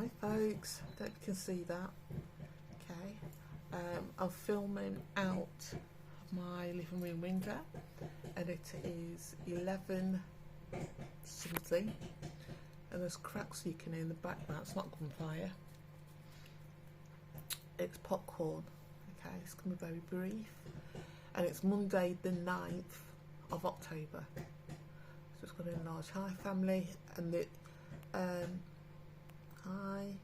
Hi folks, don't know if you can see that. Okay, I'm filming out of my living room window and it is 11 something and there's cracks you can hear in the background. It's not gunfire, it's popcorn. Okay, it's going to be very brief and it's Monday the 9th of October. So it's got a large hi family and the hi.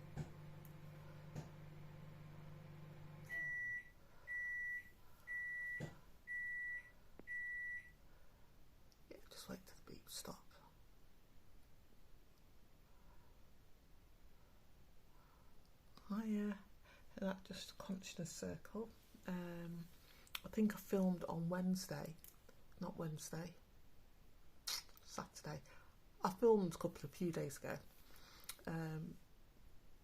Yeah, just wait till the beep stop. Hiya. And that's just a consciousness circle. I think I filmed on Wednesday, not Wednesday, Saturday. I filmed a few days ago.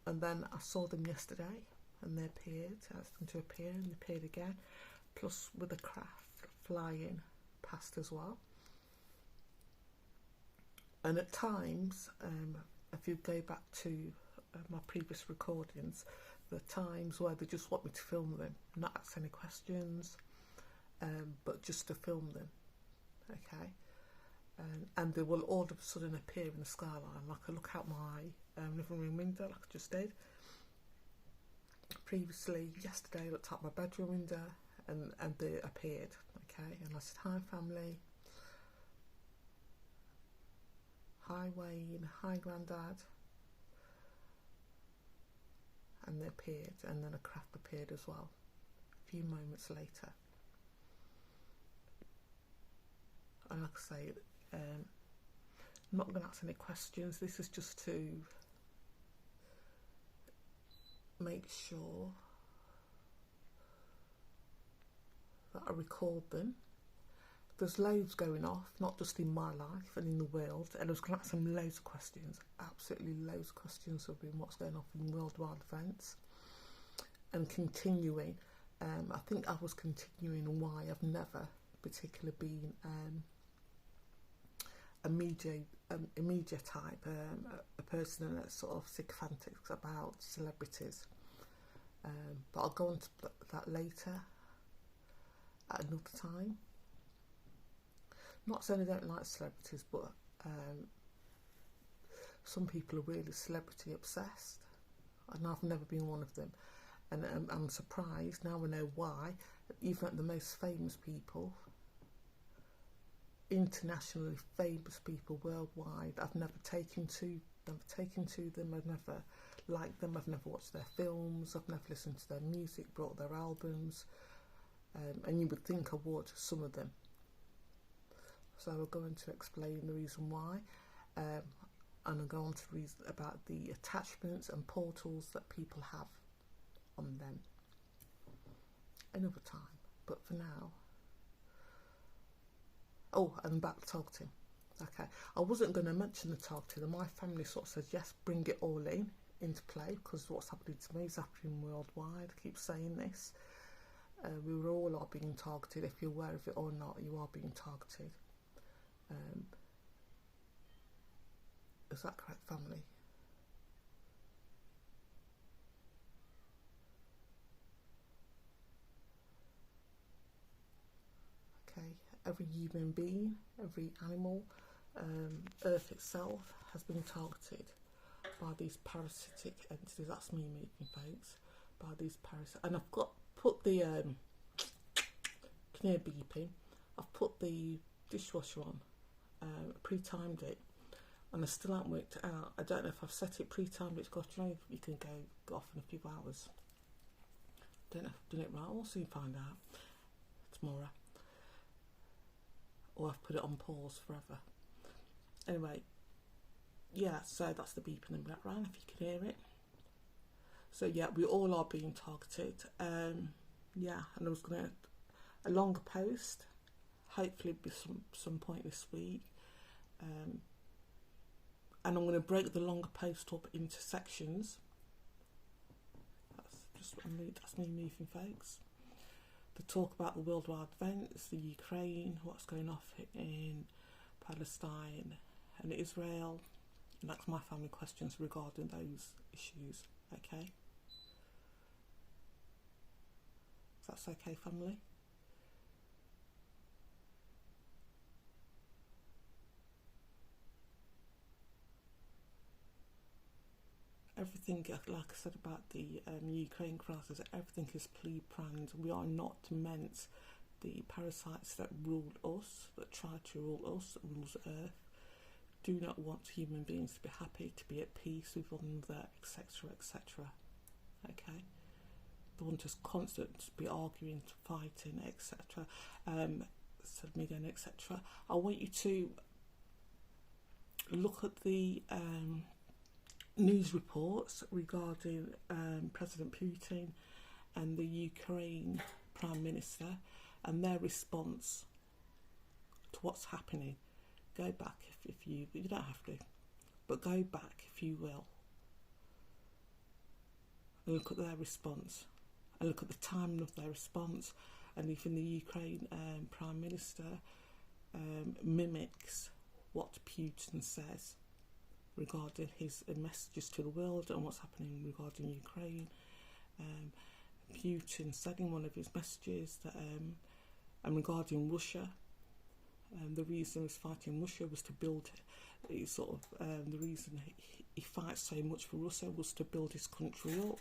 And then I saw them yesterday and they appeared. I asked them to appear and they appeared again, plus with a craft flying past as well. And at times, if you go back to my previous recordings, the times where they just want me to film them, not ask any questions, but just to film them, okay? And they will all of a sudden appear in the skyline. Like I look out my living room window, like I just did. Previously, yesterday, I looked out my bedroom window and they appeared, okay? And I said, hi family, hi Wayne, hi Grandad. And they appeared, and then a craft appeared as well, a few moments later. And like I say, I'm not going to ask any questions. This is just to make sure that I record them. There's loads going off, not just in my life and in the world, and I was going to ask them loads of questions, absolutely loads of questions of what's going on in worldwide events, and continuing. I think I was continuing why I've never particularly been a media type, a person that's sort of sycophantic about celebrities. But I'll go on to that later at another time. Not saying I don't like celebrities, but some people are really celebrity obsessed, and I've never been one of them. And I'm surprised now I know why. Even at the most famous people, internationally famous people worldwide, I've never taken to them. I've never liked them. I've never watched their films. I've never listened to their music, bought their albums, and you would think I would, some of them. So we're going to explain the reason why, and I'll go on to read about the attachments and portals that people have on them another time. But for now, oh, and back to targeting. Okay, I wasn't going to mention the targeting, and my family sort of said yes, bring it all into play, because what's happening to me is happening worldwide. I keep saying this. We all are being targeted. If you're aware of it or not, you are being targeted. Is that correct, family? Okay, every human being, every animal, Earth itself has been targeted by these parasitic entities. That's me moving, folks. By these parasitic, and I've put the can you hear beeping? I've put the dishwasher on. Pre-timed it, and I still haven't worked it out. I don't know if I've set it pre-timed. It's got, you know, you can go off in a few hours. Don't know if I've done it right. I'll soon find out tomorrow. Or I've put it on pause forever. Anyway, yeah. So that's the beeping in the background, if you can hear it. So yeah, we all are being targeted. Yeah, and I was gonna a longer post. Hopefully, be some point this week. And I'm going to break the longer post up into sections. That's me moving, folks. To talk about the worldwide events, the Ukraine, what's going off in Palestine and Israel, and ask my family questions regarding those issues, okay? That's okay, family? Everything, like I said about the Ukraine crisis, everything is pre-planned. We are not meant, the parasites that rule us, that try to rule us, that rules Earth, do not want human beings to be happy, to be at peace with one another, etc., etc. Okay? They want us constant to be arguing, fighting, etc. Etc. I want you to look at the news reports regarding President Putin and the Ukraine Prime Minister and their response to what's happening. Go back if you don't have to, but go back if you will and look at their response and look at the timing of their response. And even the Ukraine Prime Minister mimics what Putin says regarding his messages to the world and what's happening regarding Ukraine. Putin said in one of his messages that and regarding Russia, the reason he was fighting Russia was to build the reason he fights so much for Russia was to build his country up.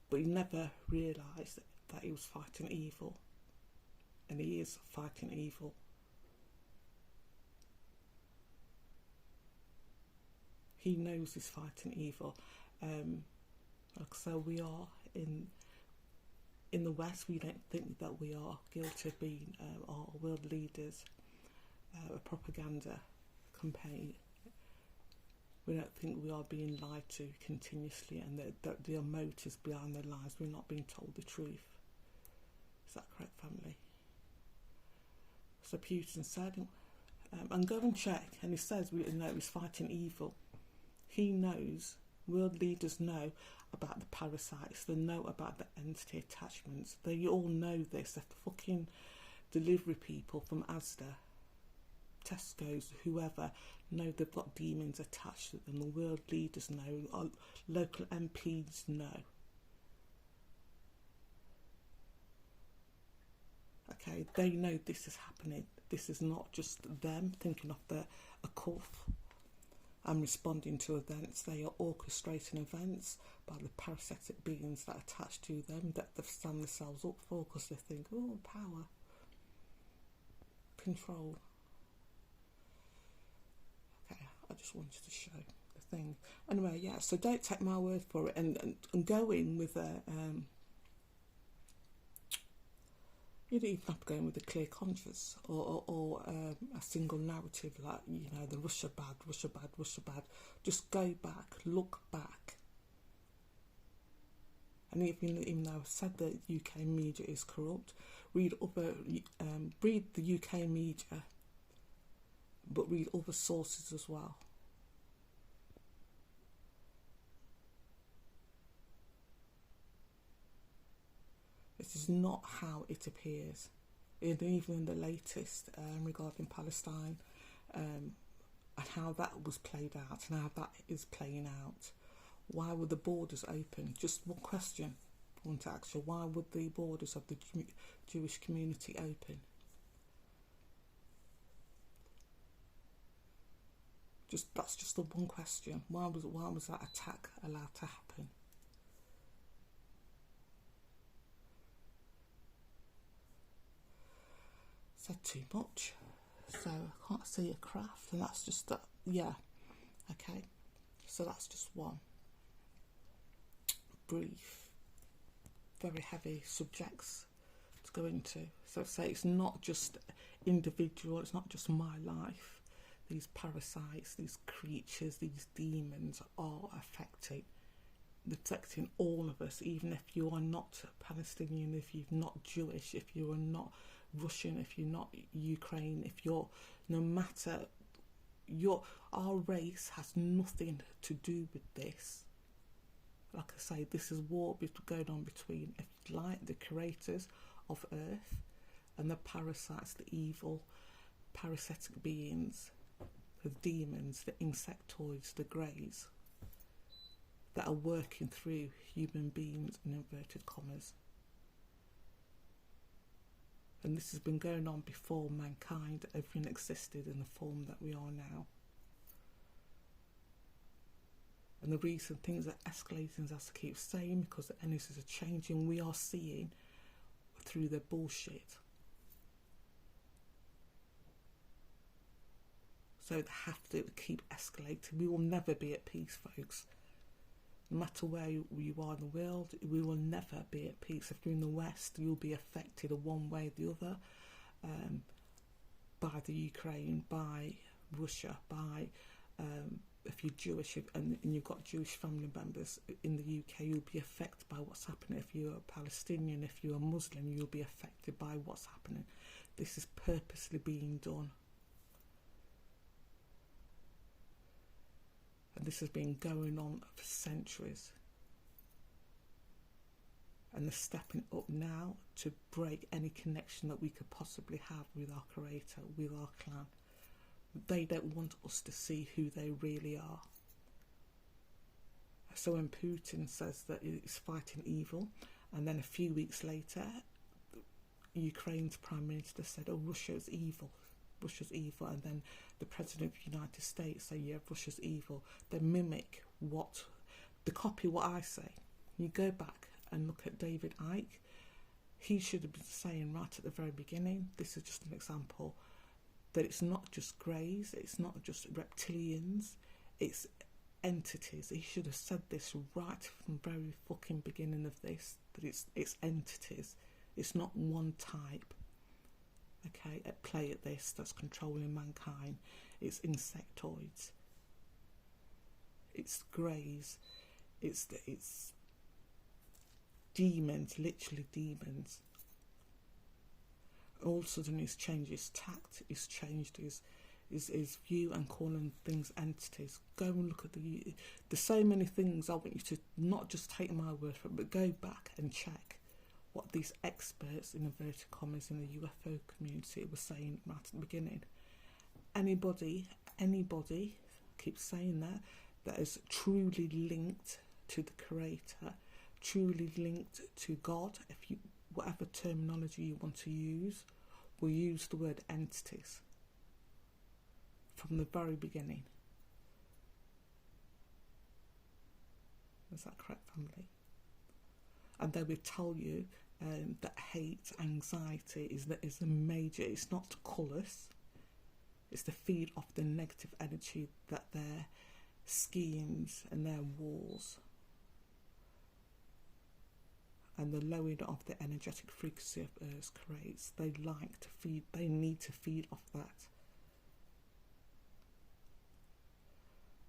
But he never realised that he was fighting evil, and he is fighting evil. He knows he's fighting evil. So we are in the West. We don't think that we are guilty of being our world leaders. A propaganda campaign. We don't think we are being lied to continuously, and that there are motives behind their lies. We're not being told the truth. Is that correct, family? So Putin said, and go and check, and he says he's fighting evil. He knows, world leaders know about the parasites, they know about the entity attachments. They all know this. The fucking delivery people from Asda, Tesco's, whoever, know they've got demons attached to them. The world leaders know, local MPs know. Okay, they know this is happening. This is not just them thinking of a cough and responding to events. They are orchestrating events by the parasitic beings that attach to them, that they've stand themselves up for, because they think, oh, power, control. Okay, I just wanted to show the thing. Anyway, yeah, so don't take my word for it, and go in with a you don't even have to go in with a clear conscience or a single narrative like, the Russia bad, Russia bad, Russia bad. Just go back, look back. And even though I've said that UK media is corrupt, read the UK media, but read other sources as well. This is not how it appears. And even in the latest regarding Palestine, and how that was played out and how that is playing out. Why were the borders open? Just one question I want to ask you. Why would the borders of the Jewish community open? That's just the one question. Why was that attack allowed to happen? Said too much, so I can't see a craft, and that's just that. Yeah, okay. So that's just one brief, very heavy subjects to go into. So say it's not just individual. It's not just my life. These parasites, these creatures, these demons are affecting all of us. Even if you are not Palestinian, if you're not Jewish, if you are not Russian, if you're not Ukraine, if you're, no matter our race has nothing to do with this. Like I say, this is war going on between, if you like, the creators of Earth and the parasites, the evil parasitic beings, the demons, the insectoids, the greys, that are working through human beings in inverted commas. And this has been going on before mankind even existed in the form that we are now. And the reason things are escalating, as I keep saying, because the energies are changing, we are seeing through their bullshit. So they have to keep escalating. We will never be at peace, folks. No matter where you are in the world, we will never be at peace. If you're in the West, you'll be affected one way or the other by the Ukraine, by Russia, by if you're Jewish and you've got Jewish family members in the UK, you'll be affected by what's happening. If you're a Palestinian, if you're a Muslim, you'll be affected by what's happening. This is purposely being done. And this has been going on for centuries. And they're stepping up now to break any connection that we could possibly have with our creator, with our clan. They don't want us to see who they really are. So when Putin says that he's fighting evil, and then a few weeks later, Ukraine's Prime Minister said, oh, Russia's evil. Russia's evil, and then the President of the United States say, yeah, Russia's evil. They mimic copy what I say. You go back and look at David Icke. He should have been saying right at the very beginning, this is just an example, that it's not just greys, it's not just reptilians, it's entities. He should have said this right from the very fucking beginning of this, that it's entities. It's not one type. Okay, at play at this that's controlling mankind. It's insectoids, it's greys, it's demons, literally demons. All of a sudden he's changed his tact, he's changed his view and calling things entities. Go and look at there's so many things. I want you to not just take my word for it, but go back and check what these experts, in inverted commas, in the UFO community were saying right at the beginning. Anybody, keep saying that is truly linked to the Creator, truly linked to God, whatever terminology you want to use, will use the word entities from the very beginning. Is that correct, family? And they will tell you that hate, anxiety is a major, it's not to cull us, it's to feed off the negative energy that their schemes and their wars and the lowering of the energetic frequency of Earth creates. They need to feed off that.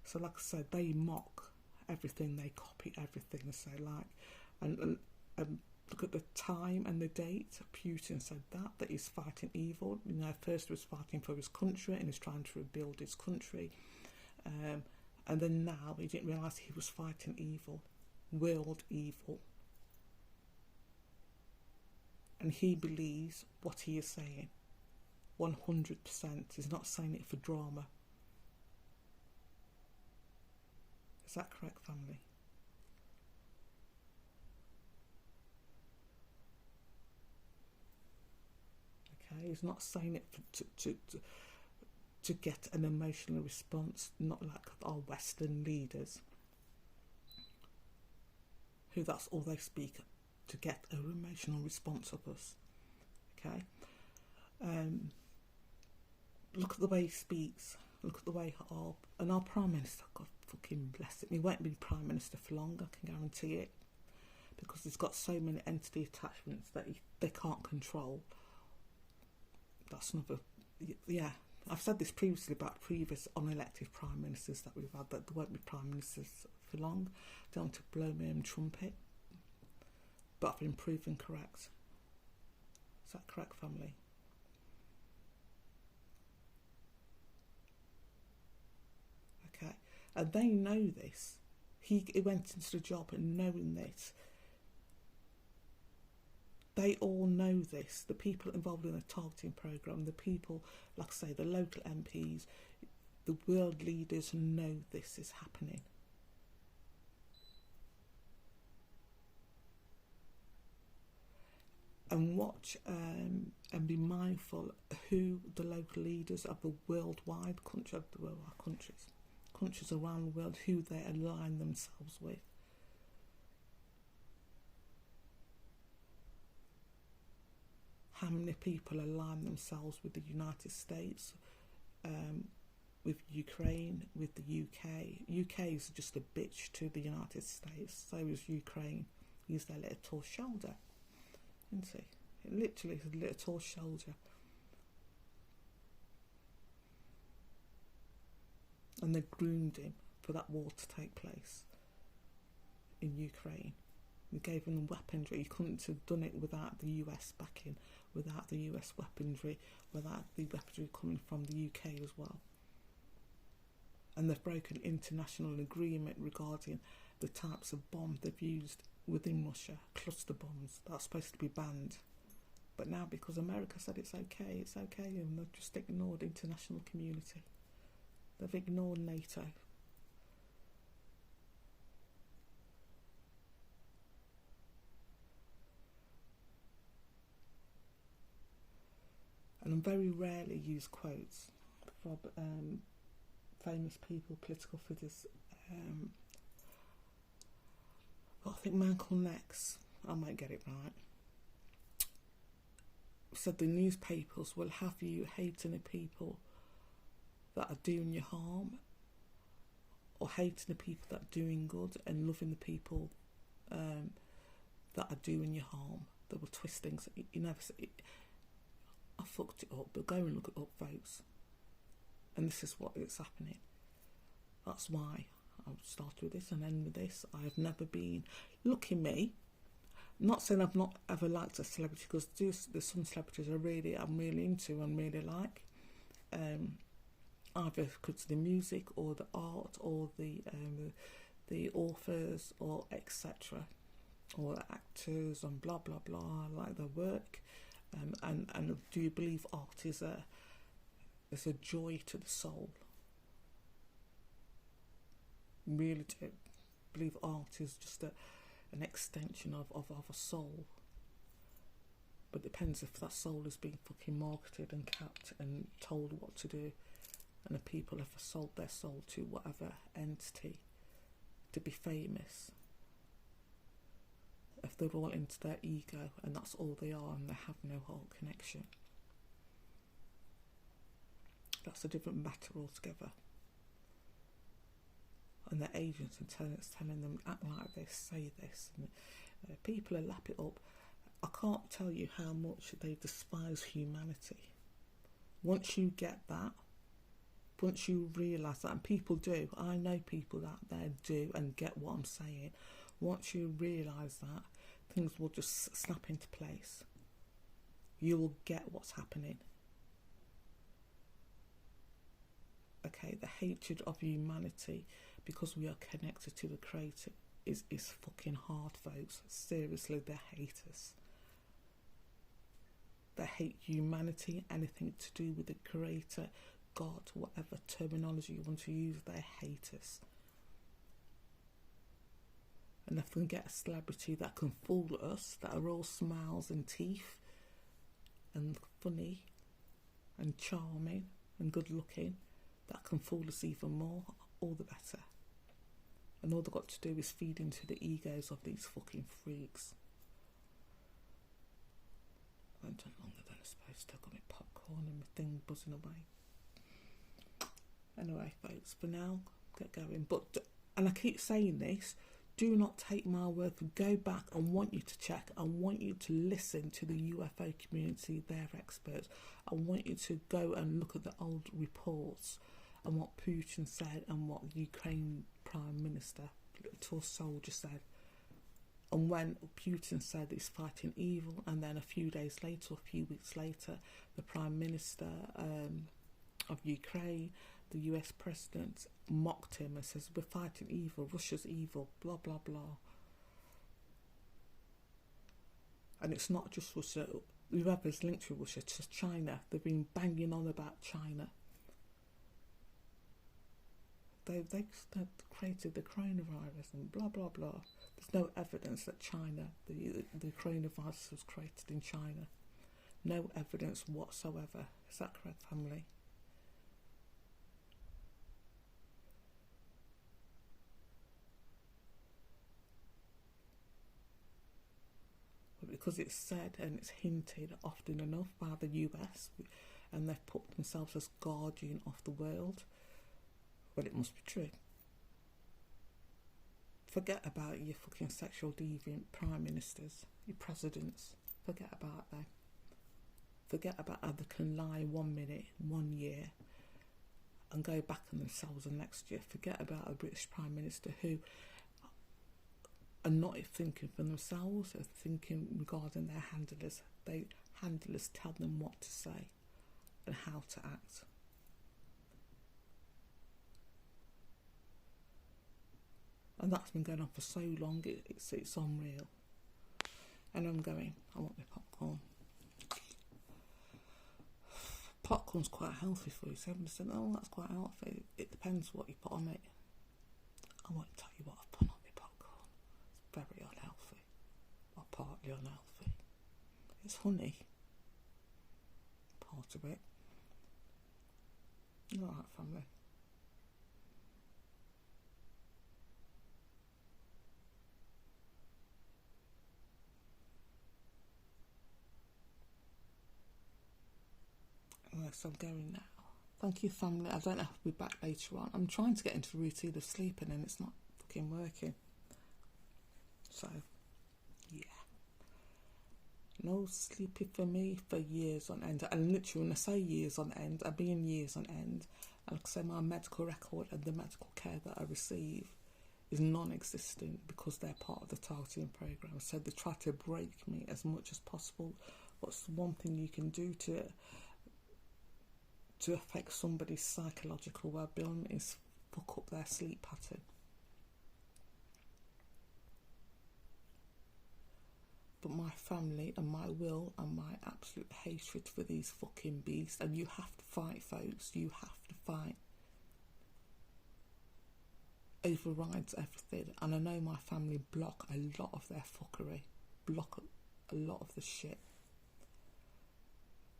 So like I said, they mock everything, they copy everything as they like. And look at the time and the date. Putin said that he's fighting evil. You know, first he was fighting for his country and he's trying to rebuild his country. And then now he didn't realise he was fighting evil, world evil. And he believes what he is saying. 100%. He's not saying it for drama. Is that correct, family? He's not saying it to get an emotional response, not like our Western leaders, who that's all they speak, to get an emotional response of us. Okay, look at the way he speaks. Look at the way our Prime Minister, God fucking bless him, he won't be Prime Minister for long, I can guarantee it, because he's got so many entity attachments that they can't control. That's another, yeah. I've said this previously about previous unelected prime ministers that we've had, that there won't be prime ministers for long. Don't want to blow my own trumpet, but I've been proven correct. Is that correct, family? Okay, and they know this. He went into the job and knowing this. They all know this. The people involved in the targeting programme, the people, like I say, the local MPs, the world leaders know this is happening. And watch and be mindful who the local leaders of the worldwide countries around the world, who they align themselves with. How many people align themselves with the United States, with Ukraine, with the UK. UK is just a bitch to the United States. So is Ukraine. Use their little tall shoulder. Isn't it? It literally is a little tall shoulder. And they groomed him for that war to take place in Ukraine. They gave him weaponry. He couldn't have done it without the US backing, without the US weaponry, without the weaponry coming from the UK as well. And they've broken international agreement regarding the types of bomb they've used within Russia, cluster bombs, that's supposed to be banned. But now, because America said it's okay, and they've just ignored the international community. They've ignored NATO. And I very rarely use quotes from famous people, political figures. I think Malcolm X, I might get it right, said the newspapers will have you hating the people that are doing you harm, or hating the people that are doing good, and loving the people that are doing you harm. They will twist things. You never say, I fucked it up, but go and look it up, folks. And this is what is happening. That's why I'll start with this and end with this. I have never been, look at me, not saying I've not ever liked a celebrity, because there's some celebrities I'm really into and really like, either because of the music or the art or the authors or etc, or the actors and blah blah blah. I like their work, and do you believe art is a joy to the soul? Really do believe art is just an extension of a soul. But it depends if that soul is being fucking marketed and capped and told what to do, and the people have sold their soul to whatever entity to be famous. If they're all into their ego and that's all they are, and they have no heart connection, that's a different matter altogether. And their agents and tenants telling them act like this, say this, and people are lap it up. I can't tell you how much they despise humanity. Once you get that, once you realise that, and people do, I know people that they do and get what I'm saying. Once you realise that, things will just snap into place. You will get what's happening. Okay, the hatred of humanity, because we are connected to the Creator, is fucking hard, folks. Seriously, they hate us. They hate humanity, anything to do with the Creator, God, whatever terminology you want to use, they hate us. And if we can get a celebrity that can fool us, that are all smiles and teeth, and funny, and charming, and good looking, that can fool us even more, all the better. And all they've got to do is feed into the egos of these fucking freaks. I've done longer than I supposed to. I've got my popcorn and my thing buzzing away. Anyway, folks, for now, get going. And I keep saying this, do not take my word for it. Go back. I want you to check. I want you to listen to the UFO community, their experts. I want you to go and look at the old reports and what Putin said and what the Ukraine Prime Minister, little soldier, said. And when Putin said he's fighting evil, and then a few days later, a few weeks later, the Prime Minister of Ukraine, the US President, mocked him and says, we're fighting evil, Russia's evil, blah, blah, blah. And it's not just Russia. Whoever's linked to Russia, it's just China. They've been banging on about China. They created the coronavirus and blah blah blah. There's no evidence that China, the coronavirus was created in China. No evidence whatsoever. Is that correct, family? But because it's said and it's hinted often enough by the US, and they've put themselves as guardian of the world, well, it must be true. Forget about your fucking sexual deviant prime ministers, your presidents. Forget about them. Forget about how they can lie 1 minute, 1 year, and go back on themselves the next year. Forget about a British prime minister who are not thinking for themselves, are thinking regarding their handlers. Handlers tell them what to say and how to act. And that's been going on for so long, it's unreal. And I want my popcorn. Popcorn's quite healthy for you. 7%, oh, that's quite healthy. It depends what you put on it. I won't tell you what I've put on my popcorn. It's very unhealthy. Or partly unhealthy. It's honey. Part of it. Alright, family. So I'm going now. Thank you, family. I don't know if I'll be back later on. I'm trying to get into a routine of sleeping and it's not fucking working. So, yeah. No sleeping for me for years on end. And literally, when I say years on end, I mean years on end. And like I say, my medical record and the medical care that I receive is non-existent because they're part of the targeting program. So they try to break me as much as possible. What's the one thing you can do to affect somebody's psychological well-being is fuck up their sleep pattern. But my family and my will and my absolute hatred for these fucking beasts, and you have to fight, folks, you have to fight, overrides everything. And I know my family block a lot of their fuckery, block a lot of the shit.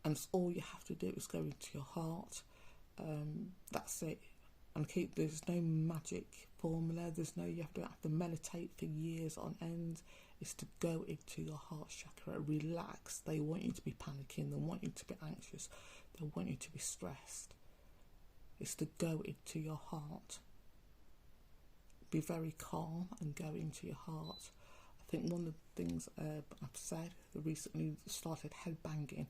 And all you have to do is go into your heart. That's it. And there's no magic formula. You have to meditate for years on end. It's to go into your heart chakra, relax. They want you to be panicking. They want you to be anxious. They want you to be stressed. It's to go into your heart. Be very calm and go into your heart. I think one of the things I've said, I recently started headbanging.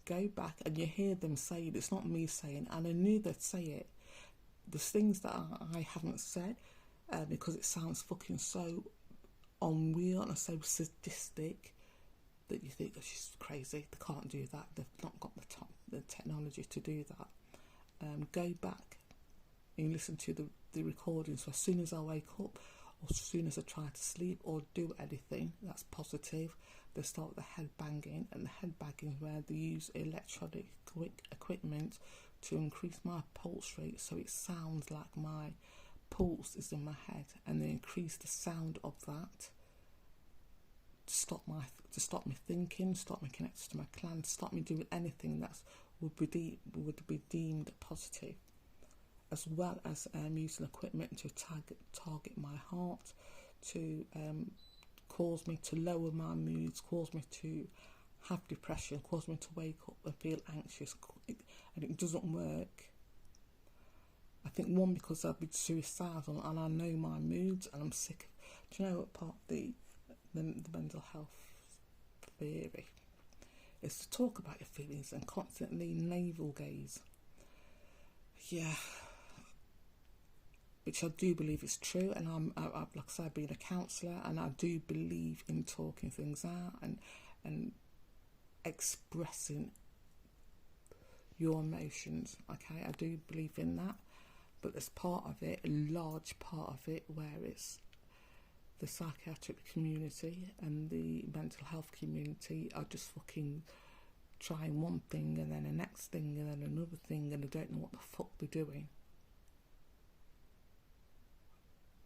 Go back and you hear them say it. It's not me saying, and I knew they'd say it. There's things that I haven't said because it sounds fucking so unreal and so sadistic that you think, oh, she's crazy. They can't do that. They've not got the technology to do that. Go back and listen to the recordings. So as soon as I wake up, or as soon as I try to sleep or do anything that's positive, they start with the head banging, and the head banging is where they use electronic equipment to increase my pulse rate, so it sounds like my pulse is in my head, and they increase the sound of that to stop me thinking, stop me connected to my clan, stop me doing anything that would be deemed positive, as well as using equipment to target my heart, to cause me to lower my moods, cause me to have depression, cause me to wake up and feel anxious, and it doesn't work. I think one, because I've been suicidal and I know my moods and I'm sick of, do you know what part of the mental health theory is to talk about your feelings and constantly navel gaze. Yeah. Which I do believe is true, and I've like I said, I've been a counsellor, and I do believe in talking things out and expressing your emotions. Okay, I do believe in that, but there's part of it, a large part of it, where the psychiatric community and the mental health community are just fucking trying one thing and then the next thing and then another thing, and they don't know what the fuck they're doing.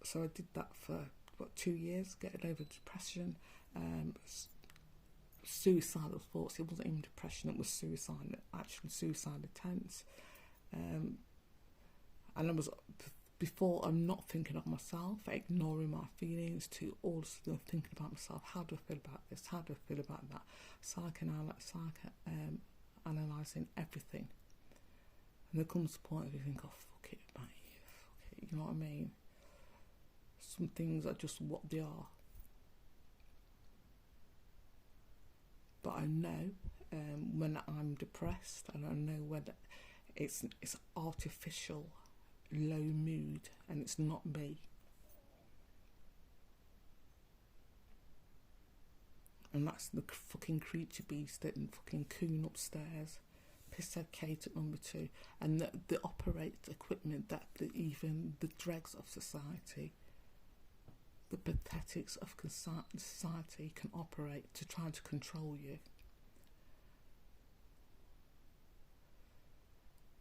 So I did that for, 2 years, getting over depression, suicidal thoughts. It wasn't even depression, it was suicide, actually suicide attempts. And I was, before, I'm not thinking of myself, ignoring my feelings, to all still thinking about myself. How do I feel about this? How do I feel about that? Analysing everything. And there comes a point where you think, oh, fuck it, mate, fuck it, you know what I mean? Some things are just what they are. But I know when I'm depressed, and I know whether it's artificial low mood and it's not me. And that's the fucking creature beast that fucking coon upstairs, pisshead Kate at number 2, and the operate equipment that even the dregs of society, the pathetics of society can operate to try to control you.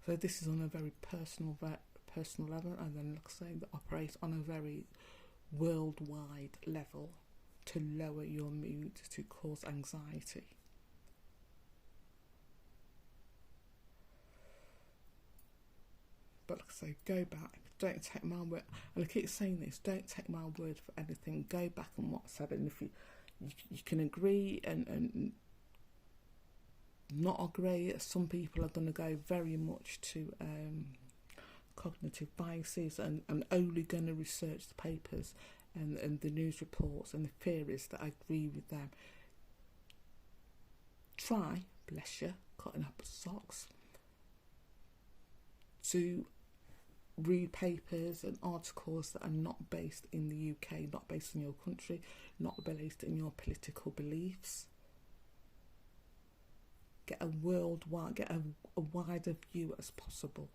So this is on a very personal level, and then, like I say, that operates on a very worldwide level to lower your mood, to cause anxiety. But like I say, go back. Don't take my word. And I keep saying this, don't take my word for anything. Go back and what's said. And if you can agree and not agree, some people are going to go very much to cognitive biases and only going to research the papers and the news reports and the theories that agree with them. Try, bless you, cutting up socks, to read papers and articles that are not based in the UK, not based in your country, not based in your political beliefs. Get a worldwide, get a wider view as possible.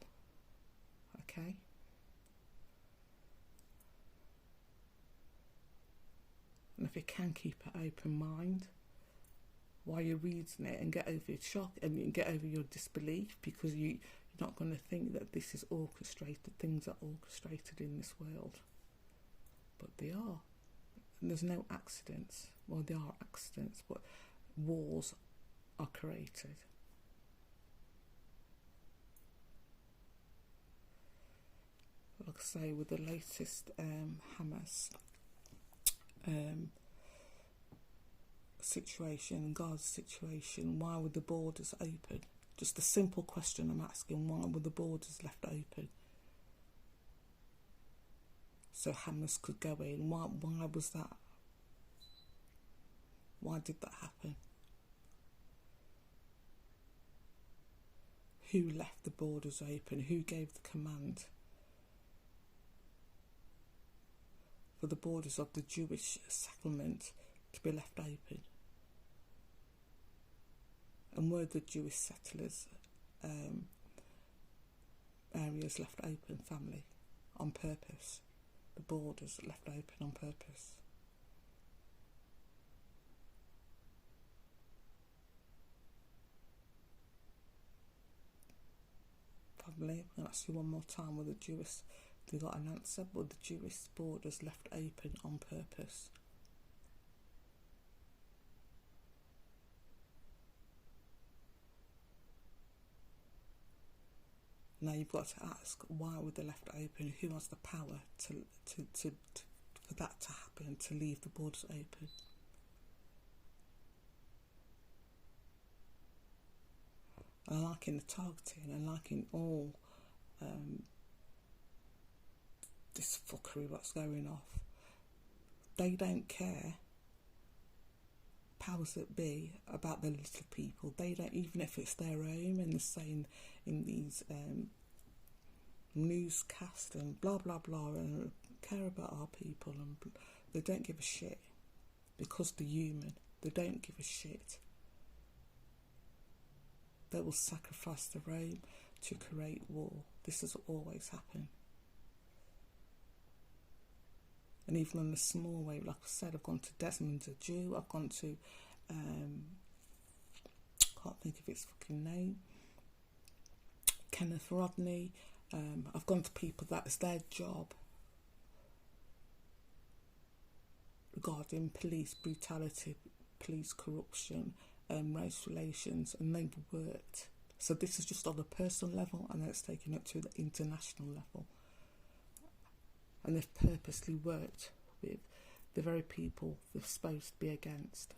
Okay? And if you can, keep an open mind while you're reading it, and get over your shock and get over your disbelief, because you're not going to think that this is orchestrated. Things are orchestrated in this world, but they are. And there's no accidents. Well, there are accidents, but wars are created. Like I say, with the latest Hamas situation, Gaza situation, why were the borders open? Just a simple question I'm asking, why were the borders left open? So Hamas could go in. Why was that? Why did that happen? Who left the borders open? Who gave the command for the borders of the Jewish settlement to be left open? And were the Jewish settlers areas left open, family, on purpose? The borders left open on purpose. Family, I'm going to ask you one more time, were the Jewish, they got an answer, but the Jewish borders left open on purpose? Now you've got to ask, why were they left open? Who has the power to for that to happen, to leave the borders open? And liking the targeting, and liking all this fuckery what's going off. They don't care, powers that be, about the little people. They don't, even if it's their own, and they're saying in these newscasts and blah blah blah, and care about our people, and they don't give a shit, because they're human. They don't give a shit. They will sacrifice their own to create war. This has always happened. And even on a small way, like I said, I've gone to Desmond Jew, I've gone to, can't think of his fucking name, Kenneth Rodney. I've gone to people that is their job regarding police brutality, police corruption, race relations, and they've worked. So this is just on a personal level, and then it's taken it to the international level. And they've purposely worked with the very people they're supposed to be against.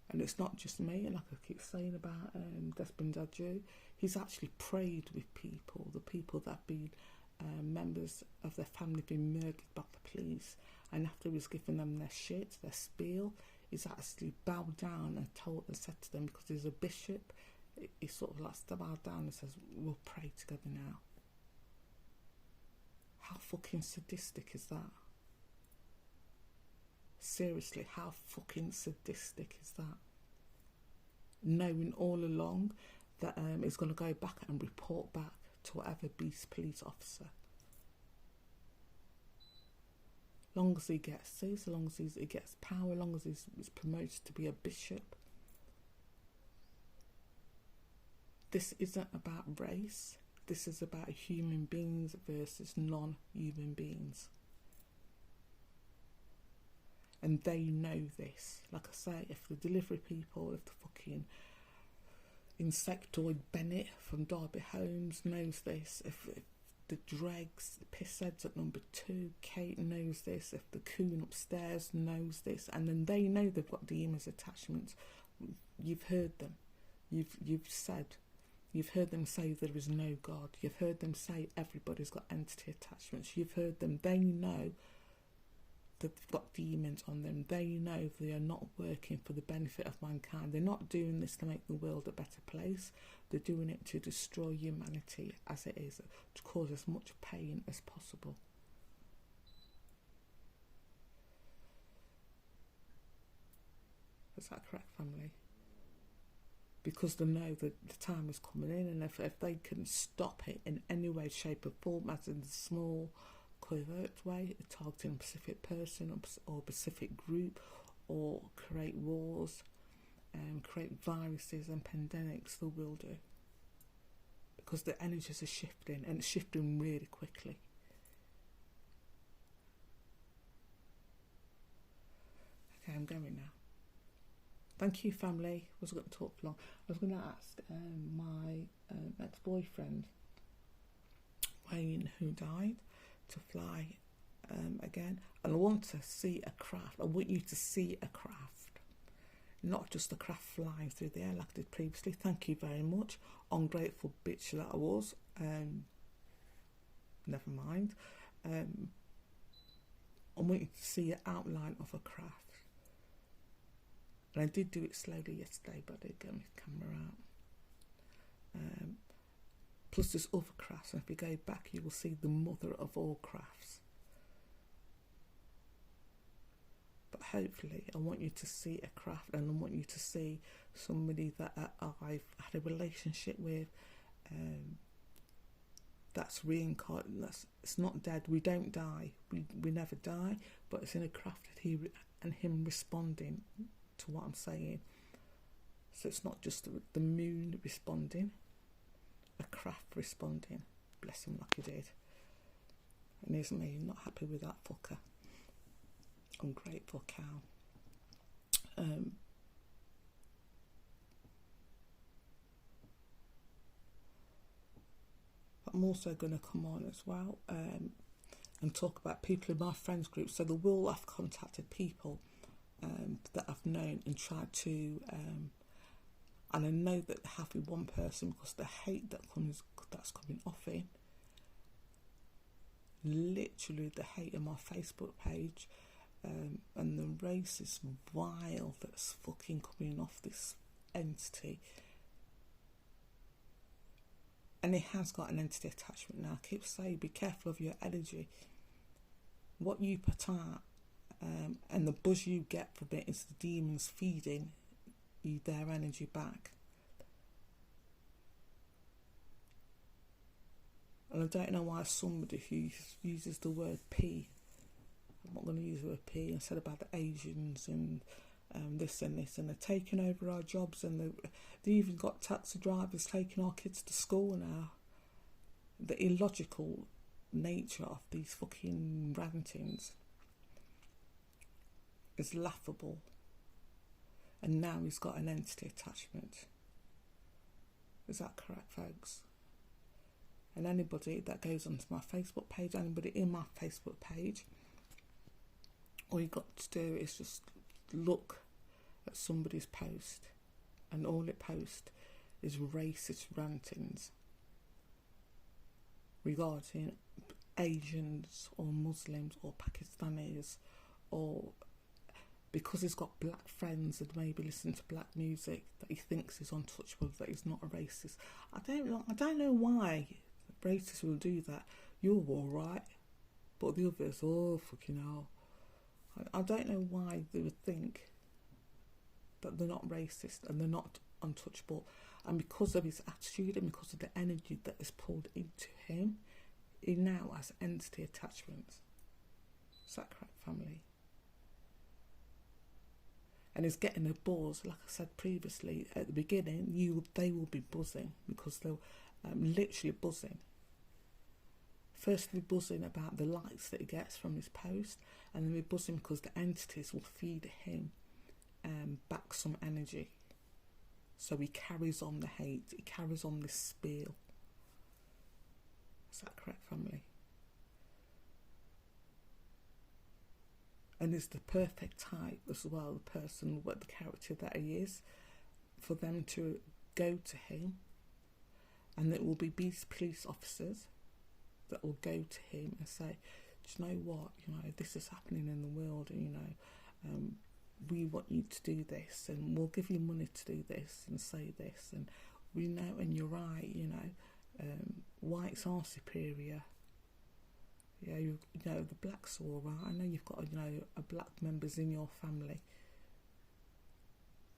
And it's not just me, and like I keep saying about Desmond Tutu, he's actually prayed with people, the people that have been members of their family been murdered by the police, and after he was giving them their shit, their spiel, he's actually bowed down and said to them, because he's a bishop, he sort of like bowed down and says, we'll pray together now. How fucking sadistic is that? Seriously, how fucking sadistic is that? Knowing all along that he's going to go back and report back to whatever beast police officer. Long as he gets this, as long as he gets power, as long as he's promoted to be a bishop. This isn't about race. This is about human beings versus non-human beings. And they know this. Like I say, if the delivery people, if the fucking insectoid Bennett from Derby Homes knows this, if the dregs, the pissheads at number 2, Kate knows this, if the coon upstairs knows this, and then they know they've got demons attachments, you've heard them. You've heard them say there is no God. You've heard them say everybody's got entity attachments. You've heard them. They know that they've got demons on them. They know they are not working for the benefit of mankind. They're not doing this to make the world a better place. They're doing it to destroy humanity as it is, to cause as much pain as possible. Is that correct, family? Because they know that the time is coming in, and if they can stop it in any way, shape or form, as in a small, covert way, targeting a specific person or a specific group, or create wars, create viruses and pandemics, they will do. Because the energies are shifting, and it's shifting really quickly. Okay, I'm going now. Thank you, family. I wasn't going to talk for long. I was going to ask my ex-boyfriend, Wayne, who died, to fly again. And I want to see a craft. I want you to see a craft. Not just a craft flying through the air like I did previously. Thank you very much. Ungrateful bitch that I was. Never mind. I want you to see an outline of a craft. And I did do it slowly yesterday, but I did get my camera out. Plus there's other crafts, and if you go back you will see the mother of all crafts. But hopefully I want you to see a craft, and I want you to see somebody that I've had a relationship with, that's reincarnated. It's not dead. We don't die. We never die. But it's in a craft and him responding to what I'm saying. So it's not just the moon responding, a craft responding. Bless him like he did. And here's me, not happy with that fucker. Ungrateful cow. But I'm also going to come on as well and talk about people in my friends group. So the will I've contacted people that I've known and tried to, and I know that there have to be one person, because the hate that's coming off him, literally the hate on my Facebook page, and the racist vile that's fucking coming off this entity. And it has got an entity attachment now. I keep saying, be careful of your energy. What you put out, and the buzz you get from it is the demons feeding you their energy back. And I don't know why somebody who uses the word P, I'm not going to use the word P, and said about the Asians and this and this, and they're taking over our jobs, and they even got taxi drivers taking our kids to school now. The illogical nature of these fucking rantings is laughable. And now he's got an entity attachment. Is that correct, folks? And anybody that goes onto my Facebook page, anybody in my Facebook page, all you got to do is just look at somebody's post, and all it posts is racist rantings regarding Asians or Muslims or Pakistanis, or because he's got black friends and maybe listen to black music that he thinks is untouchable, that he's not a racist. I don't know why racists will do that. You're all right, but the others, oh fucking hell. I don't know why they would think that they're not racist and they're not untouchable. And because of his attitude and because of the energy that is pulled into him, he now has entity attachments. Is that correct, family? And he's getting a buzz, like I said previously at the beginning. They will be buzzing, because they're literally buzzing. Firstly, buzzing about the likes that he gets from his post, and then we're buzzing because the entities will feed him back some energy. So he carries on the hate, he carries on this spiel. Is that correct, family? And is the perfect type as well, the person, what the character that he is, for them to go to him, and it will be these police officers that will go to him and say, do you know what, this is happening in the world, and we want you to do this, and we'll give you money to do this and say this, and we know, and you're right, whites are superior. Yeah, the blacks are all right. I know you've got, a black members in your family,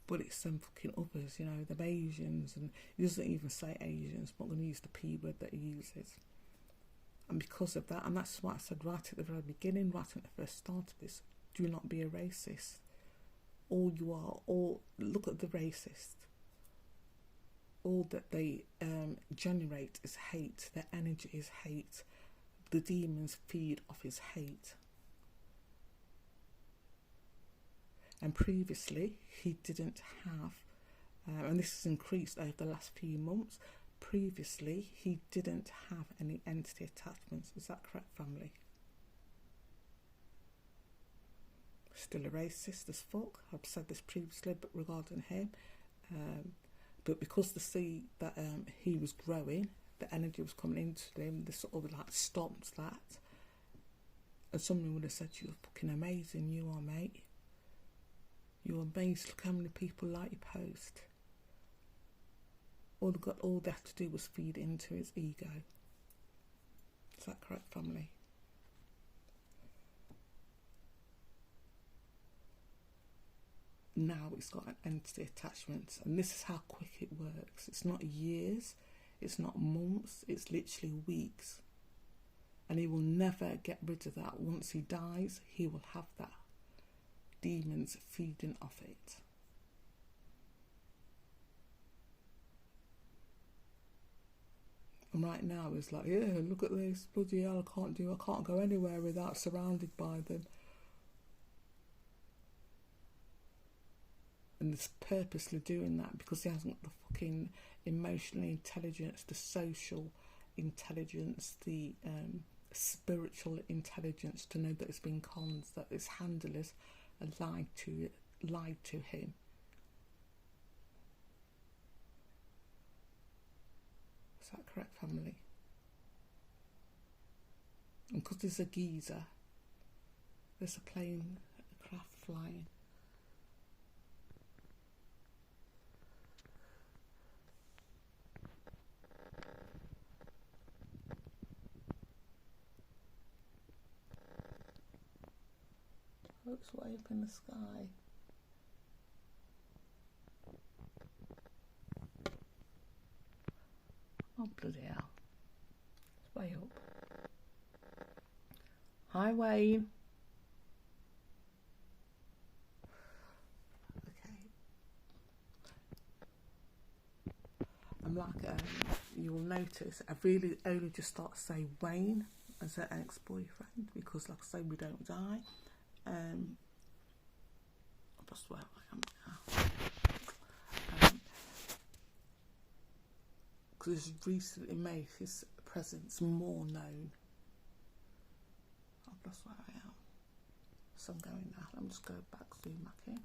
but it's some fucking others, the Asians, and he doesn't even say Asians, but I'm going to use the P word that he uses. And because of that, and that's what I said right at the very beginning, right at the first start of this, do not be a racist. All you are, look at the racist. All that they generate is hate. Their energy is hate. The demons feed off his hate. And previously, he didn't have, and this has increased over the last few months, previously he didn't have any entity attachments. Is that correct, family? Still a racist as fuck. I've said this previously, but regarding him, but because they see that he was growing, the energy was coming into him, they sort of like stopped that. And someone would have said, you're fucking amazing, you are, mate. You're amazing, look how many people like your post. All they had to do was feed into his ego. Is that correct, family? Now it's got an entity attachment, and this is how quick it works. It's not years, it's not months, it's literally weeks. And he will never get rid of that. Once he dies, he will have that. Demons feeding off it. And right now it's like, yeah, look at this, bloody hell, I can't go anywhere without surrounded by them. And it's purposely doing that because he hasn't got the fucking emotional intelligence, the social intelligence, the spiritual intelligence to know that it's been conned, that his handlers are lied to him. Is that correct, family? And because there's a geezer, there's a plane, a craft flying. Looks way up in the sky. Oh, bloody hell. way up. Hi, Wayne. Okay. I'm like, you'll notice I really only just start to say Wayne as an ex-boyfriend because, like I say, we don't die. That's where I am now. Because it's recently made his presence more known. That's where I am. So I'm going now. Let me just go back, zoom back in,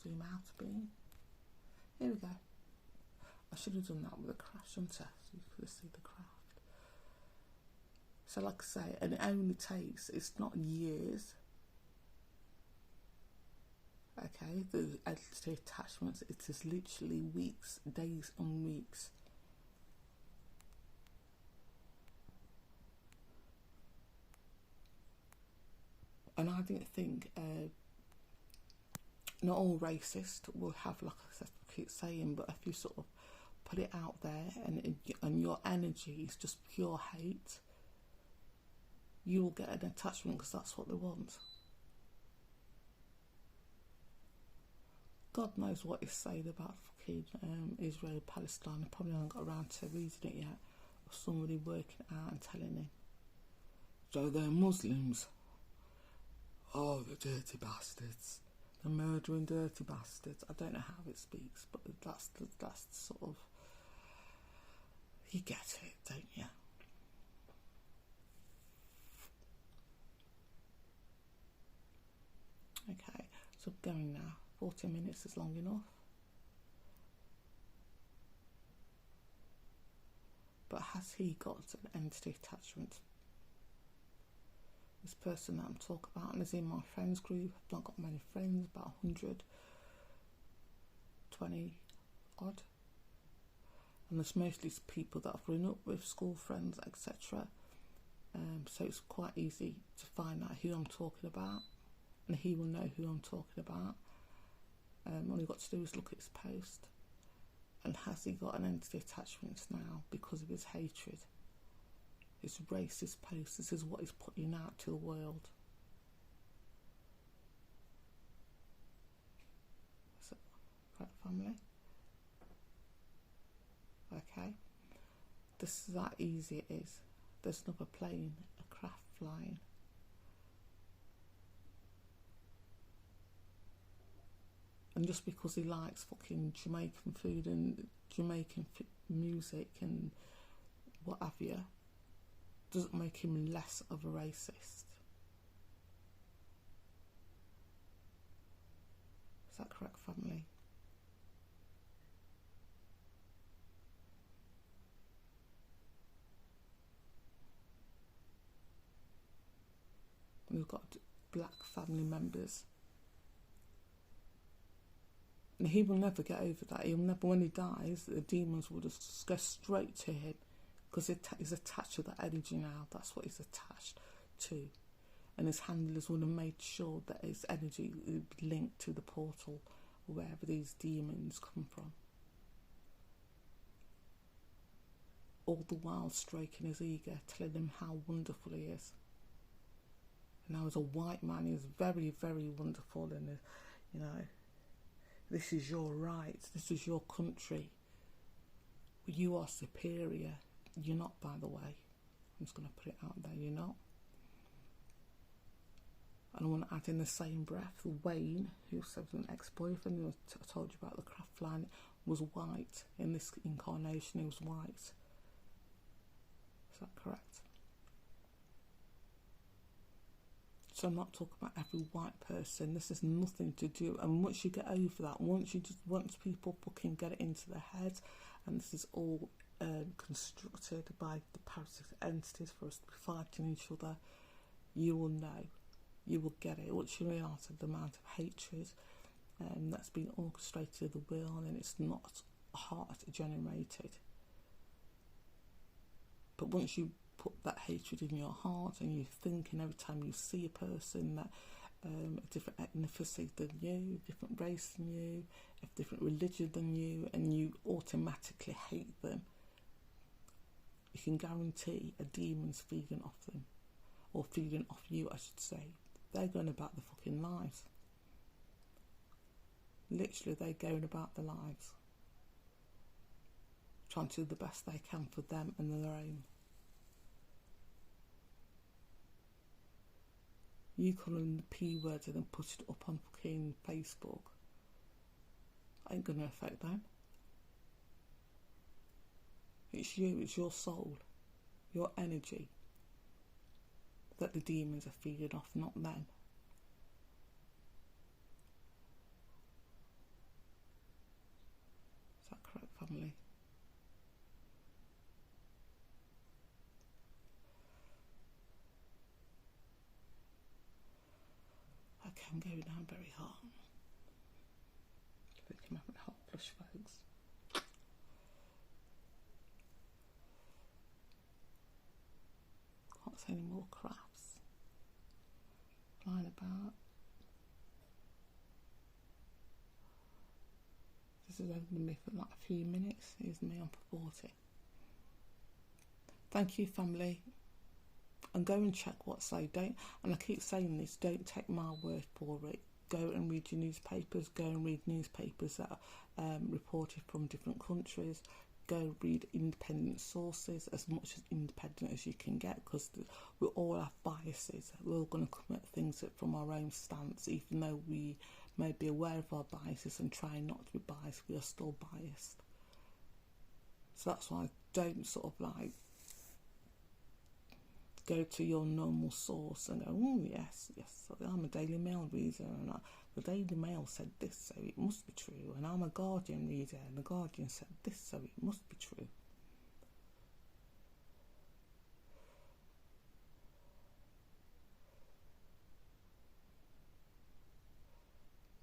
zoom out a bit. Here we go. I should have done that with a craft, shouldn't I? So you could see the craft. So like I say, and it only takes, it's not years. Okay, the identity attachments, it is literally weeks, days and weeks. And I didn't think, not all racists will have, like I keep saying, but if you sort of put it out there and your energy is just pure hate, you will get an attachment because that's what they want. God knows what it's saying about fucking Israel, Palestine. I probably haven't got around to reading it yet. Or somebody working out and telling him. So they're Muslims. Oh, the dirty bastards. The murdering dirty bastards. I don't know how it speaks, but that's sort of... You get it, don't you? Okay, so I'm going now. 40 minutes is long enough. But has he got an entity attachment? This person that I'm talking about, and is in my friends group. I've not got many friends, about 120 odd. And there's mostly people that I've grown up with, school friends, etc. So it's quite easy to find out who I'm talking about, and he will know who I'm talking about. All you've got to do is look at his post. And has he got an entity attachment now because of his hatred? His racist post. This is what he's putting out to the world. So, right, family? Okay. This is how easy it is. There's another plane, a craft flying. And just because he likes fucking Jamaican food and Jamaican music and what have you, doesn't make him less of a racist. Is that correct, family? We've got black family members. And he will never get over that. He'll never, when he dies, the demons will just go straight to him because he's attached to that energy now. That's what he's attached to. And his handlers would have made sure that his energy would be linked to the portal or wherever these demons come from. All the while stroking his ego, telling him how wonderful he is. Now as a white man, he's very, very wonderful, and you know, this is your right, this is your country. You are superior. You're not, by the way. I'm just going to put it out there, you're not. And I want to add in the same breath, Wayne, who was an ex-boyfriend, who I told you about the craft line, was white. In this incarnation, he was white. Is that correct? So I'm not talking about every white person. This has nothing to do. And once you get over that, once people fucking get it into their head, and this is all constructed by the parasitic entities for us to be fighting each other, you will know. You will get it. Once you realise the amount of hatred that's been orchestrated of the will, and it's not heart generated. But once you put that hatred in your heart and you think, and every time you see a person that a different ethnicity than you, different race than you, a different religion than you, and you automatically hate them, you can guarantee a demon's feeding off them, or feeding off you, I should say. They're going about their fucking lives. Literally, they're going about their lives, trying to do the best they can for them and their own. You call them the P words and then put it up on fucking Facebook. Ain't going to affect them. It's you, it's your soul, your energy that the demons are feeding off, not them. Is that correct, family? Okay, I'm going down very hot. I think I'm having a hot flush, folks. Can't see any more crafts flying about. This is only me for like a few minutes. Here's me on for 40. Thank you, family. And go and check what say. Don't, and I keep saying this, don't take my word for it. Go and read your newspapers. Go and read newspapers that are reported from different countries. Go read independent sources, as much as independent as you can get, because we all have biases. We're all going to come at things from our own stance, even though we may be aware of our biases and try not to be biased, we are still biased. So that's why I don't sort of like go to your normal source and go, oh yes, I'm a Daily Mail reader, and the Daily Mail said this, so it must be true, and I'm a Guardian reader, and the Guardian said this, so it must be true.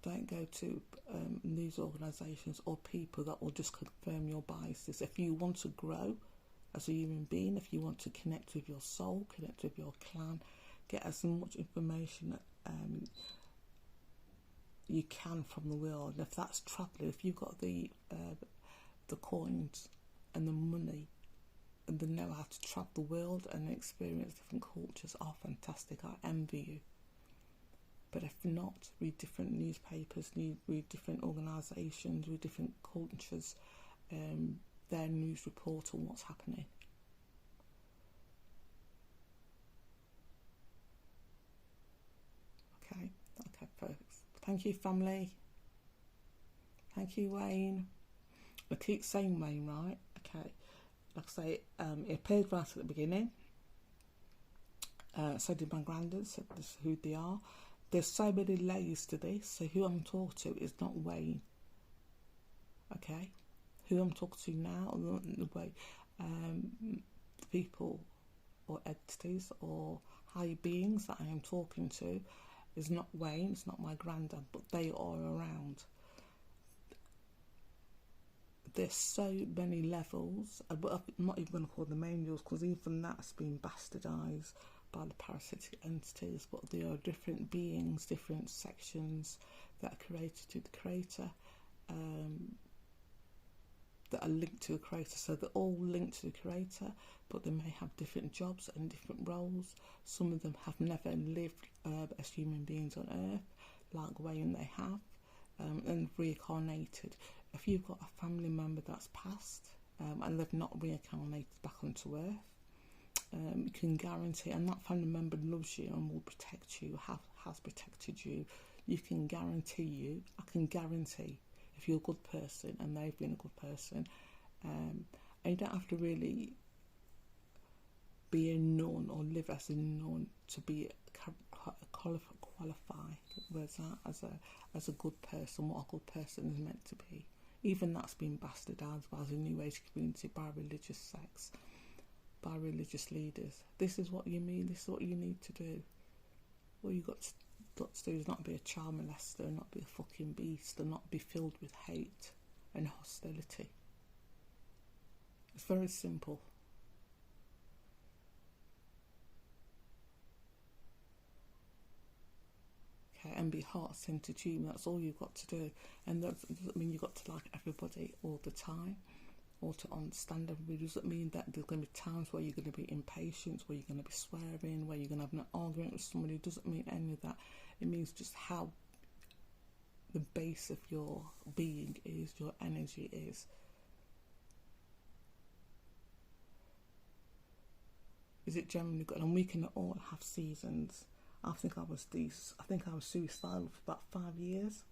Don't go to news organisations or people that will just confirm your biases. If you want to grow as a human being, if you want to connect with your soul, connect with your clan, get as much information you can from the world. And if that's travelling, if you've got the coins and the money and the know how to travel the world and experience different cultures, are fantastic. I envy you. But if not, read different newspapers, read different organisations, read different cultures, their news report on what's happening. Okay, folks. Thank you, family. Thank you, Wayne. I keep saying Wayne, right? Okay. Like I say, it appeared right at the beginning. So did my granddad, said this is who they are. There's so many layers to this, so who I'm talking to is not Wayne. Okay? Who I'm talking to now, the way people or entities or higher beings that I am talking to is not Wayne, it's not my granddad, but they are around. There's so many levels, but I'm not even going to call them angels, because even that's been bastardised by the parasitic entities. But there are different beings, different sections that are created to the creator, that are linked to the creator. So they're all linked to the creator, but they may have different jobs and different roles. Some of them have never lived as human beings on earth, like Wayne they have, and reincarnated. If you've got a family member that's passed and they've not reincarnated back onto earth, you can guarantee, and that family member loves you and will protect you, has protected you. I can guarantee, if you're a good person and they've been a good person, and you don't have to really be a nun or live as a nun to be qualify as a good person, what a good person is meant to be. Even that's been bastardised by the New Age community, by religious sects, by religious leaders. This is what you mean, this is what you need to do. All you got to do is not be a child molester, not be a fucking beast, and not be filled with hate and hostility. It's very simple. Okay, and be heart-centered human. That's all you've got to do. And that doesn't mean you've got to like everybody all the time. or to understand everybody. Doesn't mean that there's going to be times where you're going to be impatient, where you're going to be swearing, where you're going to have an argument with somebody. It doesn't mean any of that. It means just how the base of your being is, your energy is. Is it generally good? And we can all have seasons. I think I was suicidal for about 5 years.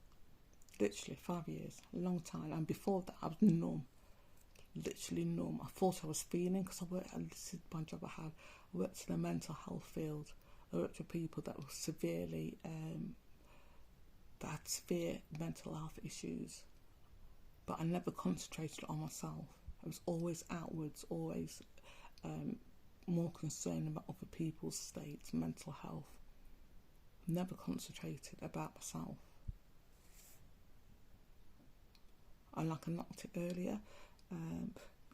Literally 5 years, a long time. And before that, I was numb, literally numb. I thought I was feeling, because this is my job I had. I worked in the mental health field. I worked with people that were severely, that had severe mental health issues. But I never concentrated on myself. I was always outwards, always more concerned about other people's states, mental health. Never concentrated about myself. And like I knocked it earlier,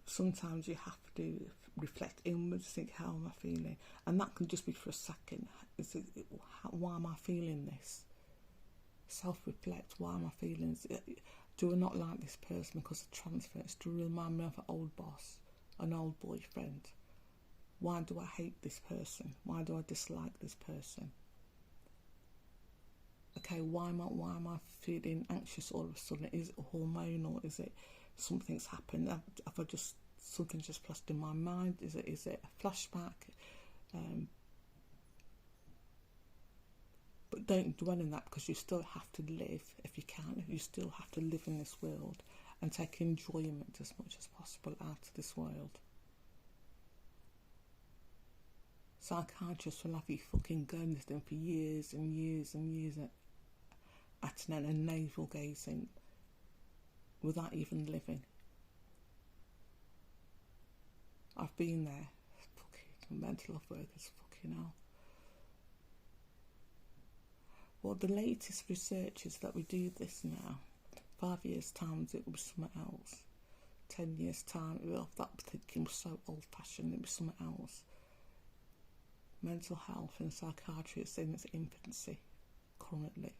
sometimes you have to reflect inwards, think, how am I feeling? And that can just be for a second. Why am I feeling this? Self-reflect, why am I feeling this? Do I not like this person because of transference? Do it remind me of an old boss, an old boyfriend? Why do I hate this person? Why do I dislike this person? Okay, why am I feeling anxious all of a sudden? Is it hormonal? Is it something's happened? Something just flashed in my mind? Is it a flashback? But don't dwell in that, because you still have to live, if you can. You still have to live in this world and take enjoyment as much as possible out of this world. Psychiatrists will have you fucking going with them for years and years and years at an end and navel gazing without even living. I've been there. Fucking mental health workers, fucking hell. Well, the latest research is that we do this now. 5 years' time, it will be something else. 10 years' time, that thinking was so old-fashioned, it was something else. Mental health and psychiatry is in its infancy currently.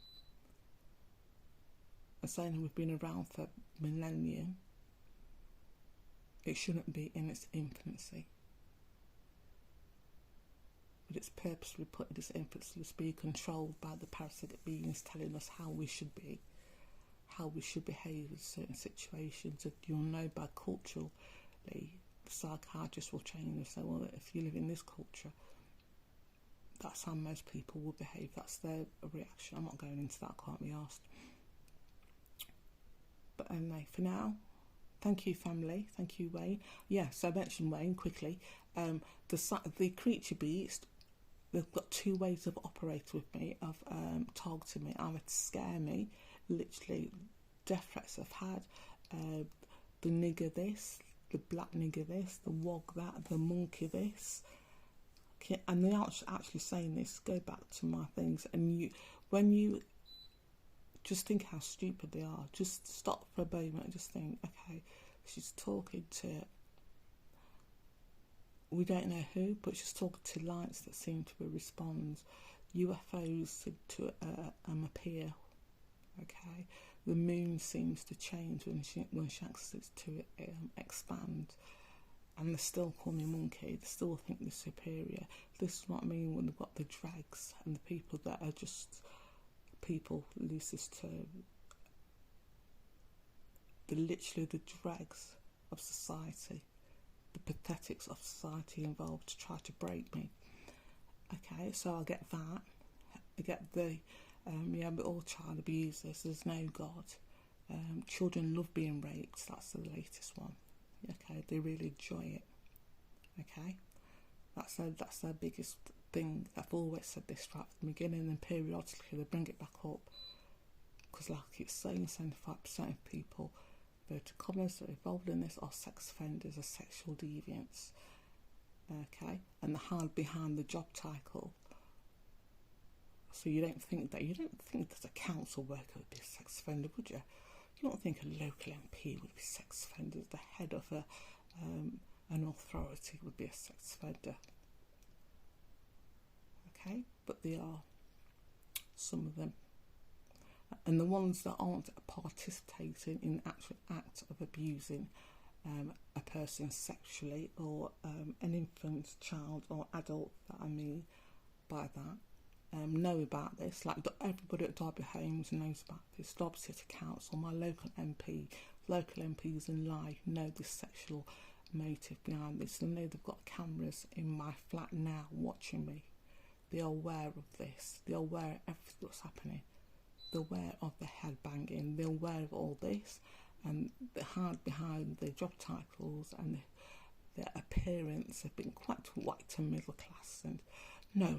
And saying we've been around for millennia, it shouldn't be in its infancy. But it's purposely put in its infancy to be controlled by the parasitic beings telling us how we should be, how we should behave in certain situations. And you'll know by culturally, the psychiatrist will change and say, well, if you live in this culture, that's how most people will behave. That's their reaction. I'm not going into that, can't be asked. But anyway, for now, thank you, family. Thank you, Wayne. Yeah, so I mentioned Wayne quickly. The creature beast, they've got two ways of operating with me, of targeting me. Either to scare me, literally, death threats I've had, the nigger this, the black nigger this, the wog that, the monkey this. And they're actually saying this, go back to my things, and when you just think how stupid they are, just stop for a moment and just think, okay, she's talking to, we don't know who, but she's talking to lights that seem to respond. UFOs seem to appear, okay? The moon seems to change when she asks it to expand. And they still call me monkey, they still think they're superior. This is what I mean when they've got the dregs and the people that are just people, loses to literally the dregs of society, the pathetics of society involved to try to break me. Okay, so I get that. I get the, we're all child abusers, there's no God. Children love being raped, that's the latest one. Okay, they really enjoy it. Okay, that's their biggest thing. I've always said this right from the beginning, and periodically they bring it back up, because like it's saying, 75% of people, inverted commas, that are involved in this are sex offenders or sexual deviants. Okay, and they hide behind the job title. So you don't think that a council worker would be a sex offender, would you? You don't think a local MP would be a sex offender. The head of an authority would be a sex offender. Okay, but they are, some of them. And the ones that aren't participating in the actual act of abusing a person sexually, or an infant, child or adult that I mean by that, know about this. Like everybody at Derby Homes knows about this. Derby City Council, my local MPs in life know this sexual motive behind this. They know they've got cameras in my flat now watching me. They're aware of this. They're aware of everything that's happening. They're aware of the headbanging. They're aware of all this, and they hide behind their job titles and their appearance have been quite white and middle class. And no,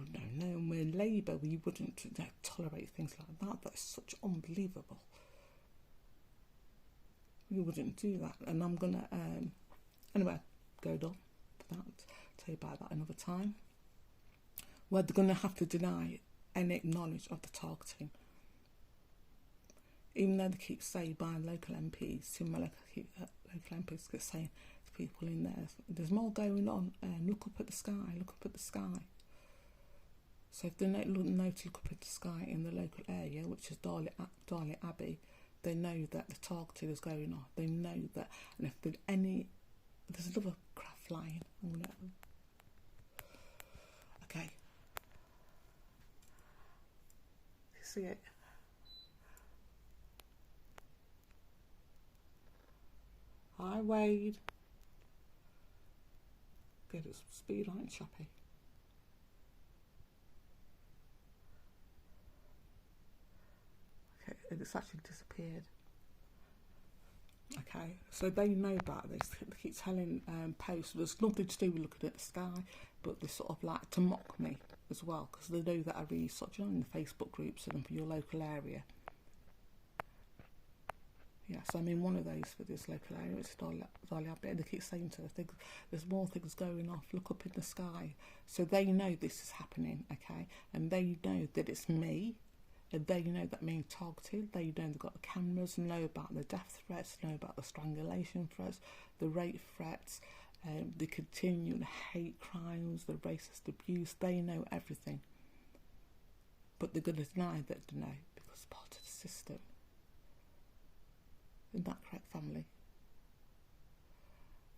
we're Labour. We wouldn't tolerate things like that. That's such unbelievable. We wouldn't do that. And I'm gonna anyway go on for that. Tell you about that another time. Where they're gonna have to deny any knowledge of the targeting. Even though they keep saying by local MPs, local MPs keep saying to people in there, there's more going on, look up at the sky. So if they know to look up at the sky in the local area, which is Darley Abbey, they know that the targeting is going on. They know that, and if there's another craft flying. Okay. You see it? Hi Wade. Get its speed on it, choppy. Okay, it's actually disappeared. Okay, so they know about this. They keep telling posts. There's nothing to do with looking at the sky, but they sort of like to mock me as well, because they know that I really sort of join the Facebook groups and for your local area. Yeah, so I'm in one of those for this local area. It's Darley Abbey, and they keep saying to us, there's more things going off, look up in the sky. So they know this is happening, okay? And they know that it's me, and they know that I'm being targeted. They know they've got the cameras, know about the death threats, know about the strangulation threats, the rape threats, the continued hate crimes, the racist abuse. They know everything. But they're going to deny that they know, because it's part of the system. Isn't that correct, family?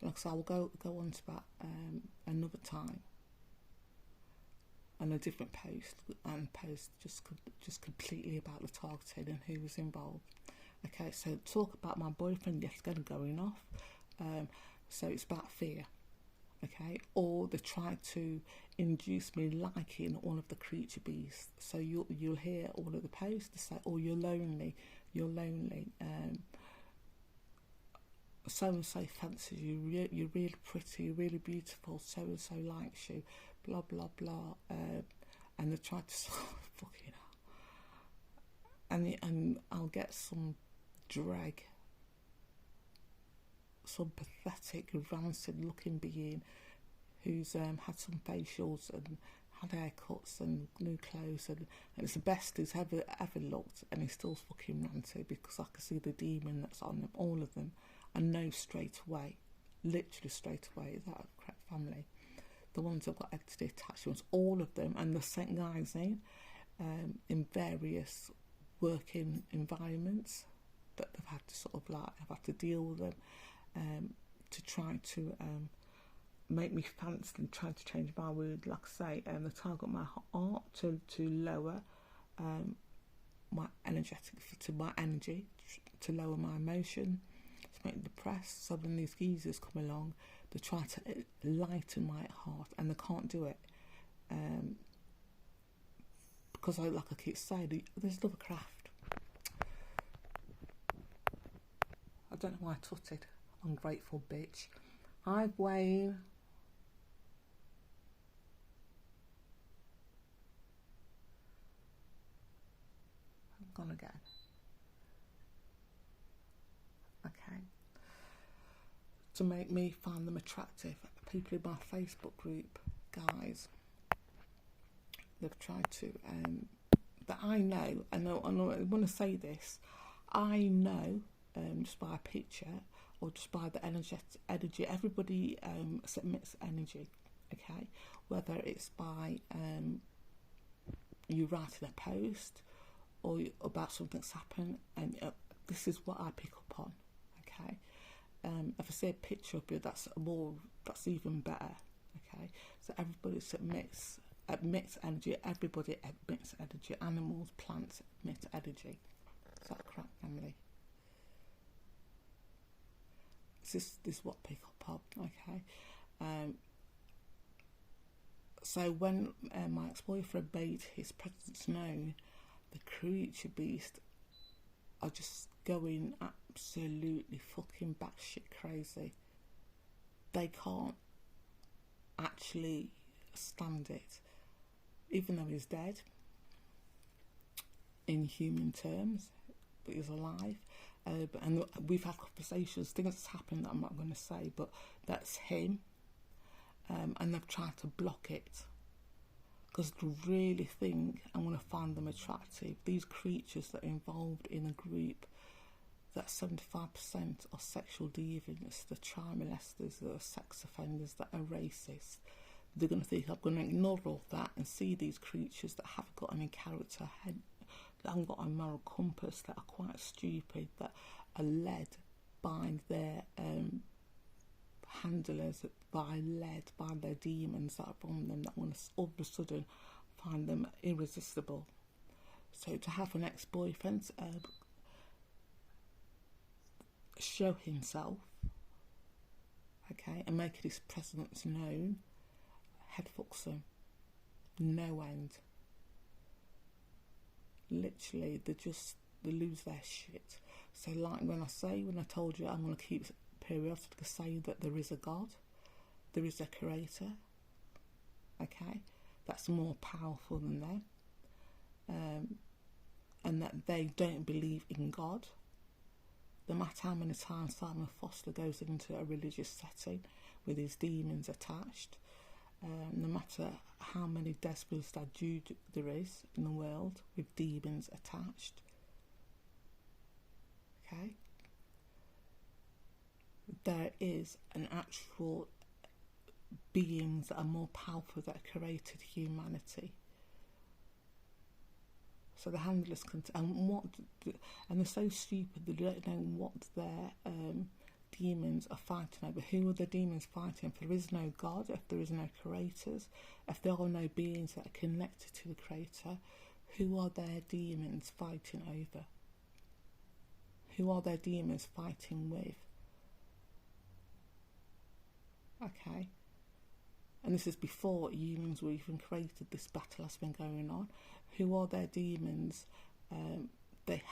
Like I said, I will go on to that another time, on a different post, and post just completely about the targeting and who was involved. Okay, so talk about my boyfriend yesterday going off. So it's about fear. Okay, or they try to induce me liking all of the creature beasts. So you'll hear all of the posts. They say, "Oh, you're lonely. So and so fancies you. You're really pretty. You're really beautiful. So and so likes you. Blah blah blah." And they try to fucking hell. And I'll get some drag, some pathetic, rancid-looking being who's had some facials and had haircuts and new clothes, and it's the best he's ever looked, and he's still fucking rancid, because I can see the demon that's on them, all of them. I know straight away, literally straight away, is that a correct family? The ones that got entity attachments, all of them, and the same guys in various working environments that they've had to sort of like, I've had to deal with them to try to make me fancy and try to change my mood. Like I say, they target my heart to lower my energy, to lower my emotion, to make me depressed. So when these geezers come along, they try to lighten my heart, and they can't do it because, like I keep saying, there's another craft. I don't know why I tutted. Ungrateful bitch. Hi, Wayne. I'm gone again. Okay. To make me find them attractive, people in my Facebook group, guys, they've tried to, that I know, I want to say this, I know, just by a picture, or just by the energy, everybody submits energy, okay? Whether it's by you writing a post, or about something that's happened, and this is what I pick up on, okay? if I see a picture of you, that's even better. Okay, so everybody emits energy. Everybody emits energy. Animals, plants emit energy. Is that correct, family? This is what pick up on. Okay. So when my ex-boyfriend made his presence known, the creature beast are just going absolutely fucking batshit crazy. They can't actually stand it, even though he's dead in human terms, but he's alive. And we've had conversations, things that's happened that I'm not going to say, but that's him. And they've tried to block it because they really think I'm going to find them attractive. These creatures that are involved in a group, that 75% are sexual deviants, the child molesters, that are sex offenders, that are racist. They're going to think I'm going to ignore all that and see these creatures that haven't got any character, that haven't got a moral compass, that are quite stupid, that are led by their handlers, led by their demons that are from them, that want to all of a sudden find them irresistible. So to have an ex-boyfriend show himself, okay, and make his presence known, head fucks them, no end. Literally, they lose their shit. So like when I told you I'm going to keep periodically saying that there is a God, there is a creator, okay, that's more powerful than them, and that they don't believe in God. No matter how many times Simon Foster goes into a religious setting with his demons attached, no matter how many Desmond's Dad Jude there is in the world with demons attached, okay, there is an actual beings that are more powerful, that created humanity. So the handlers can, and they're so stupid they don't know what their demons are fighting over. Who are the demons fighting? If there is no God, if there is no creators, if there are no beings that are connected to the creator, who are their demons fighting over? Who are their demons fighting with? Okay, and this is before humans were even created. This battle has been going on. Who are their demons? They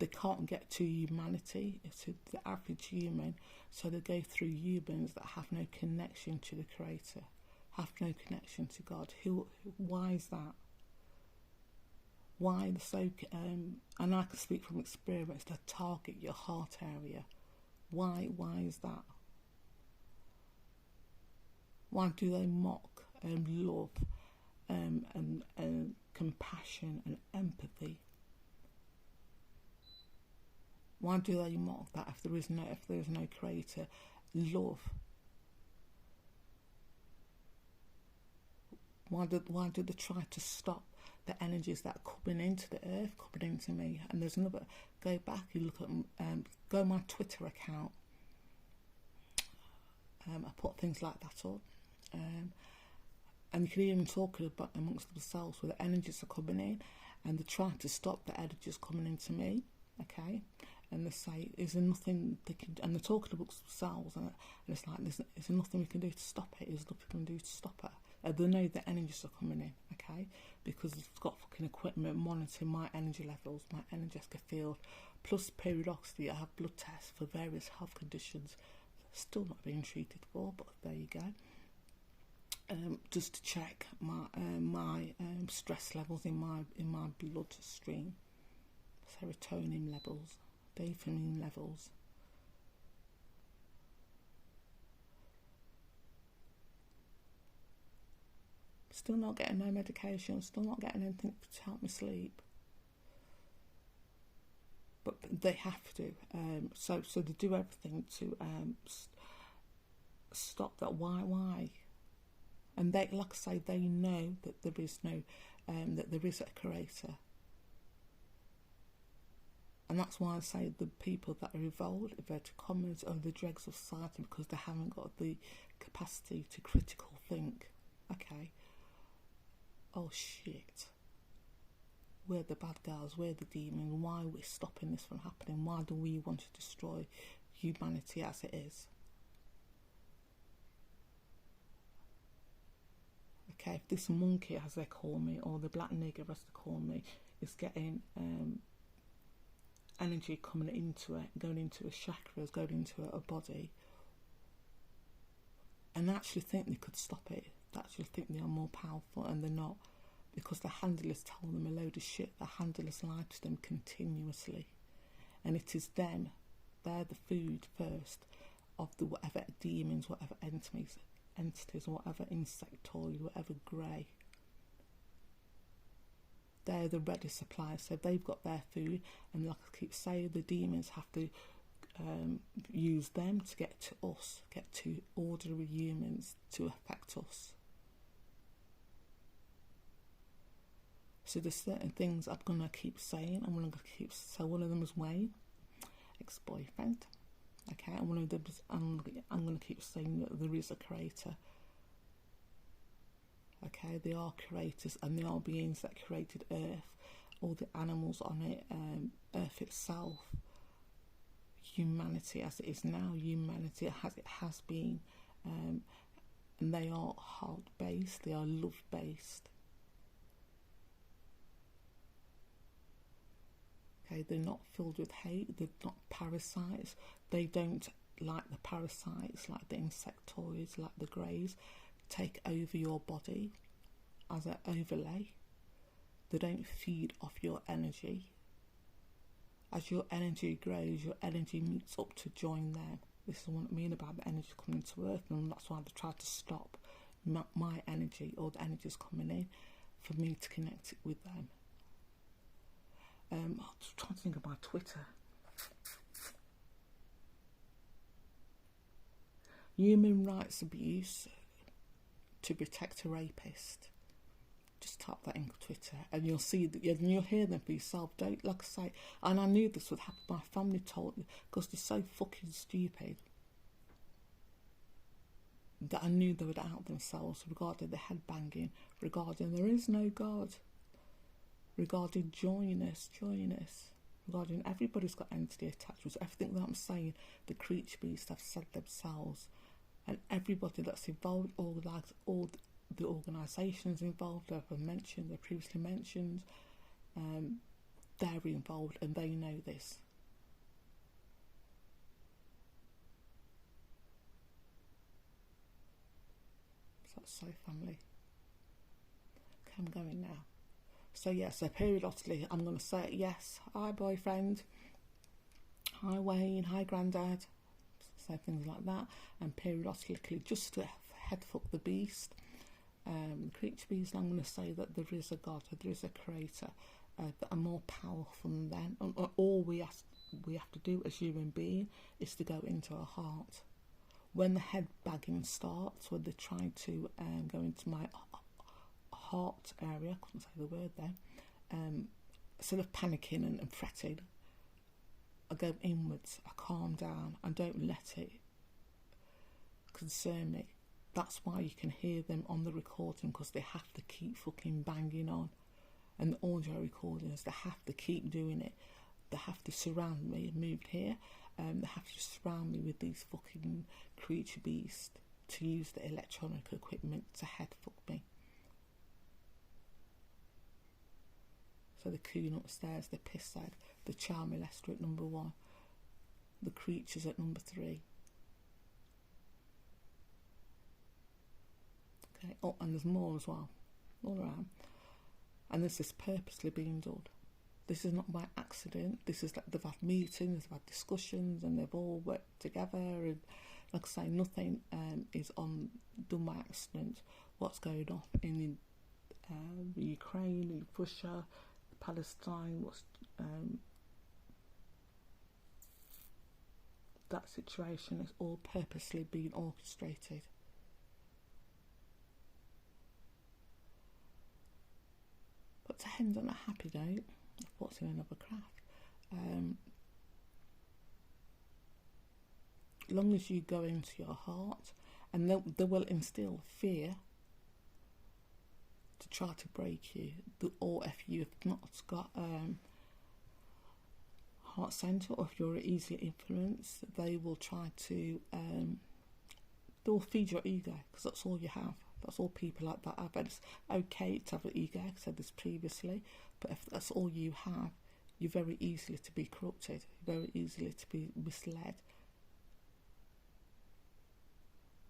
can't get to humanity, to the average human, so they go through humans that have no connection to the creator, have no connection to God. Why is that? Why they're so and I can speak from experience, they target your heart area. Why is that? Why do they mock love and compassion and empathy? Why do they mock that if there is no creator? Love. Why do they try to stop the energies that are coming into the earth, coming into me? And there's another. Go back. You look at go on my Twitter account. I put things like that up. And you can even talk about amongst themselves where the energies are coming in, and they're trying to stop the energies coming into me, okay? And they say, is there nothing they can do? And they're talking amongst themselves, and it's like, is there nothing we can do to stop it? Is there nothing we can do to stop it? They know the energies are coming in, okay? Because they've got fucking equipment monitoring my energy levels, my energetic field, plus periodically I have blood tests for various health conditions, still not being treated for, but there you go. Just to check my stress levels in my bloodstream, serotonin levels, dopamine levels. Still not getting no medication, still not getting anything to help me sleep. But they have to. So they do everything to stop that. Why? And they, like I say, they know that there is no, that there is a creator. And that's why I say the people that are involved, inverted commas, are the dregs of society, because they haven't got the capacity to critical think. Okay, oh shit, we're the bad guys, we're the demons, why are we stopping this from happening? Why do we want to destroy humanity as it is? Okay, if this monkey, as they call me, or the black nigger, as they call me, is getting energy coming into it, going into her chakras, going into her body, and they actually think they could stop it, they actually think they are more powerful, and they're not, because the handlers tell them a load of shit. The handlers lie to them continuously, and it is them, they're the food first of the whatever demons, whatever entities, whatever insectoid, whatever grey. They're the ready suppliers, so they've got their food, and like I keep saying, the demons have to use them to get to us, get to ordinary humans, to affect us. So there's certain things I'm going to keep saying, I'm going to keep, so one of them is Wayne, ex-boyfriend, okay, and one of them is, I'm going to keep saying that there is a creator. Okay, they are creators, and they are beings that created Earth, all the animals on it, Earth itself, humanity as it is now, humanity as it has been, and they are heart-based, they are love-based. Okay, they're not filled with hate, they're not parasites, they don't, like the parasites, like the insectoids, like the greys, take over your body as an overlay. They don't feed off your energy. As your energy grows, your energy meets up to join them. This is what I mean about the energy coming into Earth, and that's why they try to stop my energy, or the energies coming in, for me to connect it with them. I'm just trying to think about Twitter. Human rights abuse to protect a rapist. Just type that into Twitter, and you'll see that, and you'll hear them for yourself. Don't, like I say, and I knew this would happen. My family told me, because they're so fucking stupid, that I knew they would out themselves regarding the head banging, regarding there is no God, regarding join us, regarding everybody's got entity attachments. Everything that I'm saying, the creature beasts have said themselves, and everybody that's involved, all the organisations involved, they're previously mentioned, they're involved, and they know this. So that's so family. Okay, I'm going now. So yeah, so periodically I'm going to say yes, hi boyfriend, hi Wayne, hi granddad, say things like that, and periodically just to head fuck the beast. Creature beast, I'm going to say that there is a God, there is a creator, that are more powerful than them, and all we have to do as human beings is to go into our heart. When the head bagging starts, when they're trying to go into my heart area, I couldn't say the word there, instead of panicking and fretting, I go inwards, I calm down, I don't let it concern me. That's why you can hear them on the recording, because they have to keep fucking banging on. And the audio recordings, they have to keep doing it. They have to surround me. I moved here, they have to surround me with these fucking creature beasts to use the electronic equipment to head fuck me. So the coon upstairs, the pisshead, the child molester at number 1, the creatures at number 3. Okay. Oh, and there's more as well, all around. And this is purposely being done. This is not by accident. This is like they've had meetings, they've had discussions, and they've all worked together. And like I say, nothing is done by accident. What's going on in Ukraine, in Russia, Palestine, that situation is all purposely being orchestrated. But to end on a happy note, I've put in another craft. As long as you go into your heart, and they will instill fear to try to break you, or if you've not got heart centre, or if you're easily influenced, they will try to they'll feed your ego, because that's all you have. That's all people like that have. And it's okay to have an ego, I said this previously, but if that's all you have, you're very easily to be corrupted, very easily to be misled.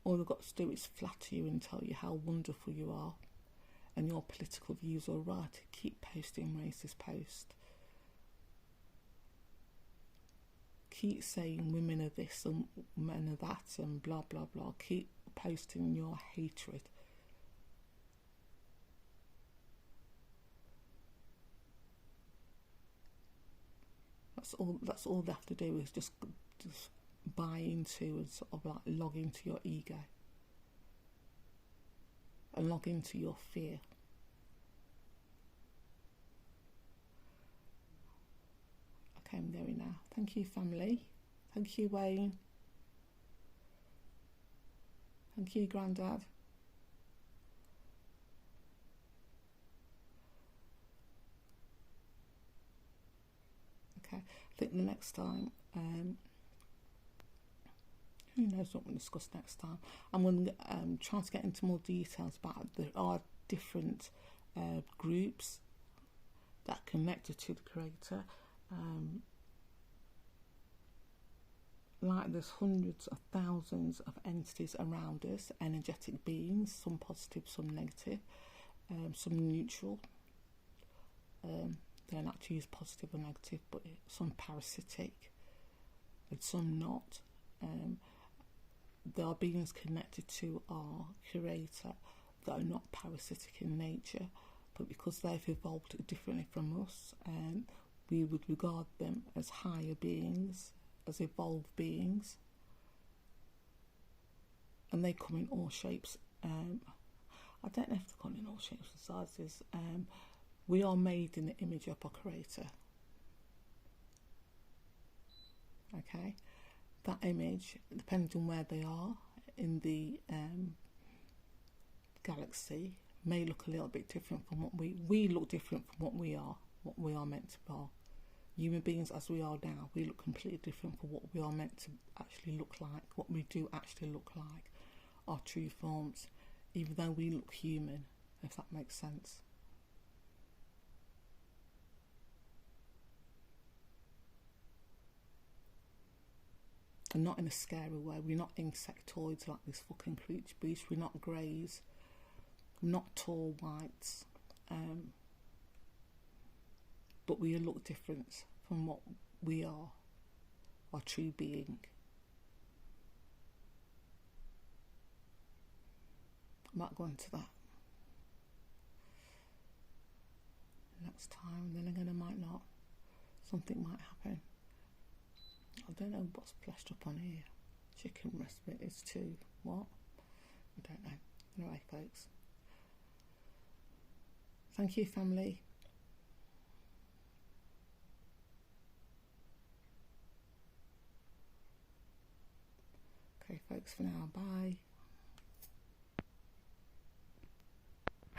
All they've got to do is flatter you and tell you how wonderful you are, and your political views are right. Keep posting racist posts. Keep saying women are this and men are that and blah blah blah. Keep posting your hatred. That's all they have to do, is just buy into and sort of like log into your ego and log into your fear. Okay, I'm going now. Thank you, family. Thank you, Wayne. Thank you, Grandad. Okay, I think the next time, who knows what we'll discuss next time. I'm going to try to get into more details about there are different groups that are connected to the creator. Like there's hundreds of thousands of entities around us, energetic beings, some positive, some negative, some neutral. They don't actually use positive or negative, but some parasitic and some not. There are beings connected to our creator that are not parasitic in nature, but because they've evolved differently from us, we would regard them as higher beings, as evolved beings, and they come in all shapes. I don't know if they come in all shapes and sizes. We are made in the image of our creator. Okay, that image, depending on where they are in the galaxy, may look a little bit different from what we look different from what we are meant to be. Human beings as we are now, we look completely different from what we are meant to actually look like, what we do actually look like, our true forms, even though we look human, if that makes sense. And not in a scary way. We're not insectoids like this fucking creature beast. We're not greys. We're not tall whites. But we look different from what we are, our true being. I might go into that next time, and then again I might not. Something might happen. I don't know what's flashed up on here. Chicken breast bit is too. What? I don't know. Anyway, folks. Thank you, family. Okay, folks, for now. Bye.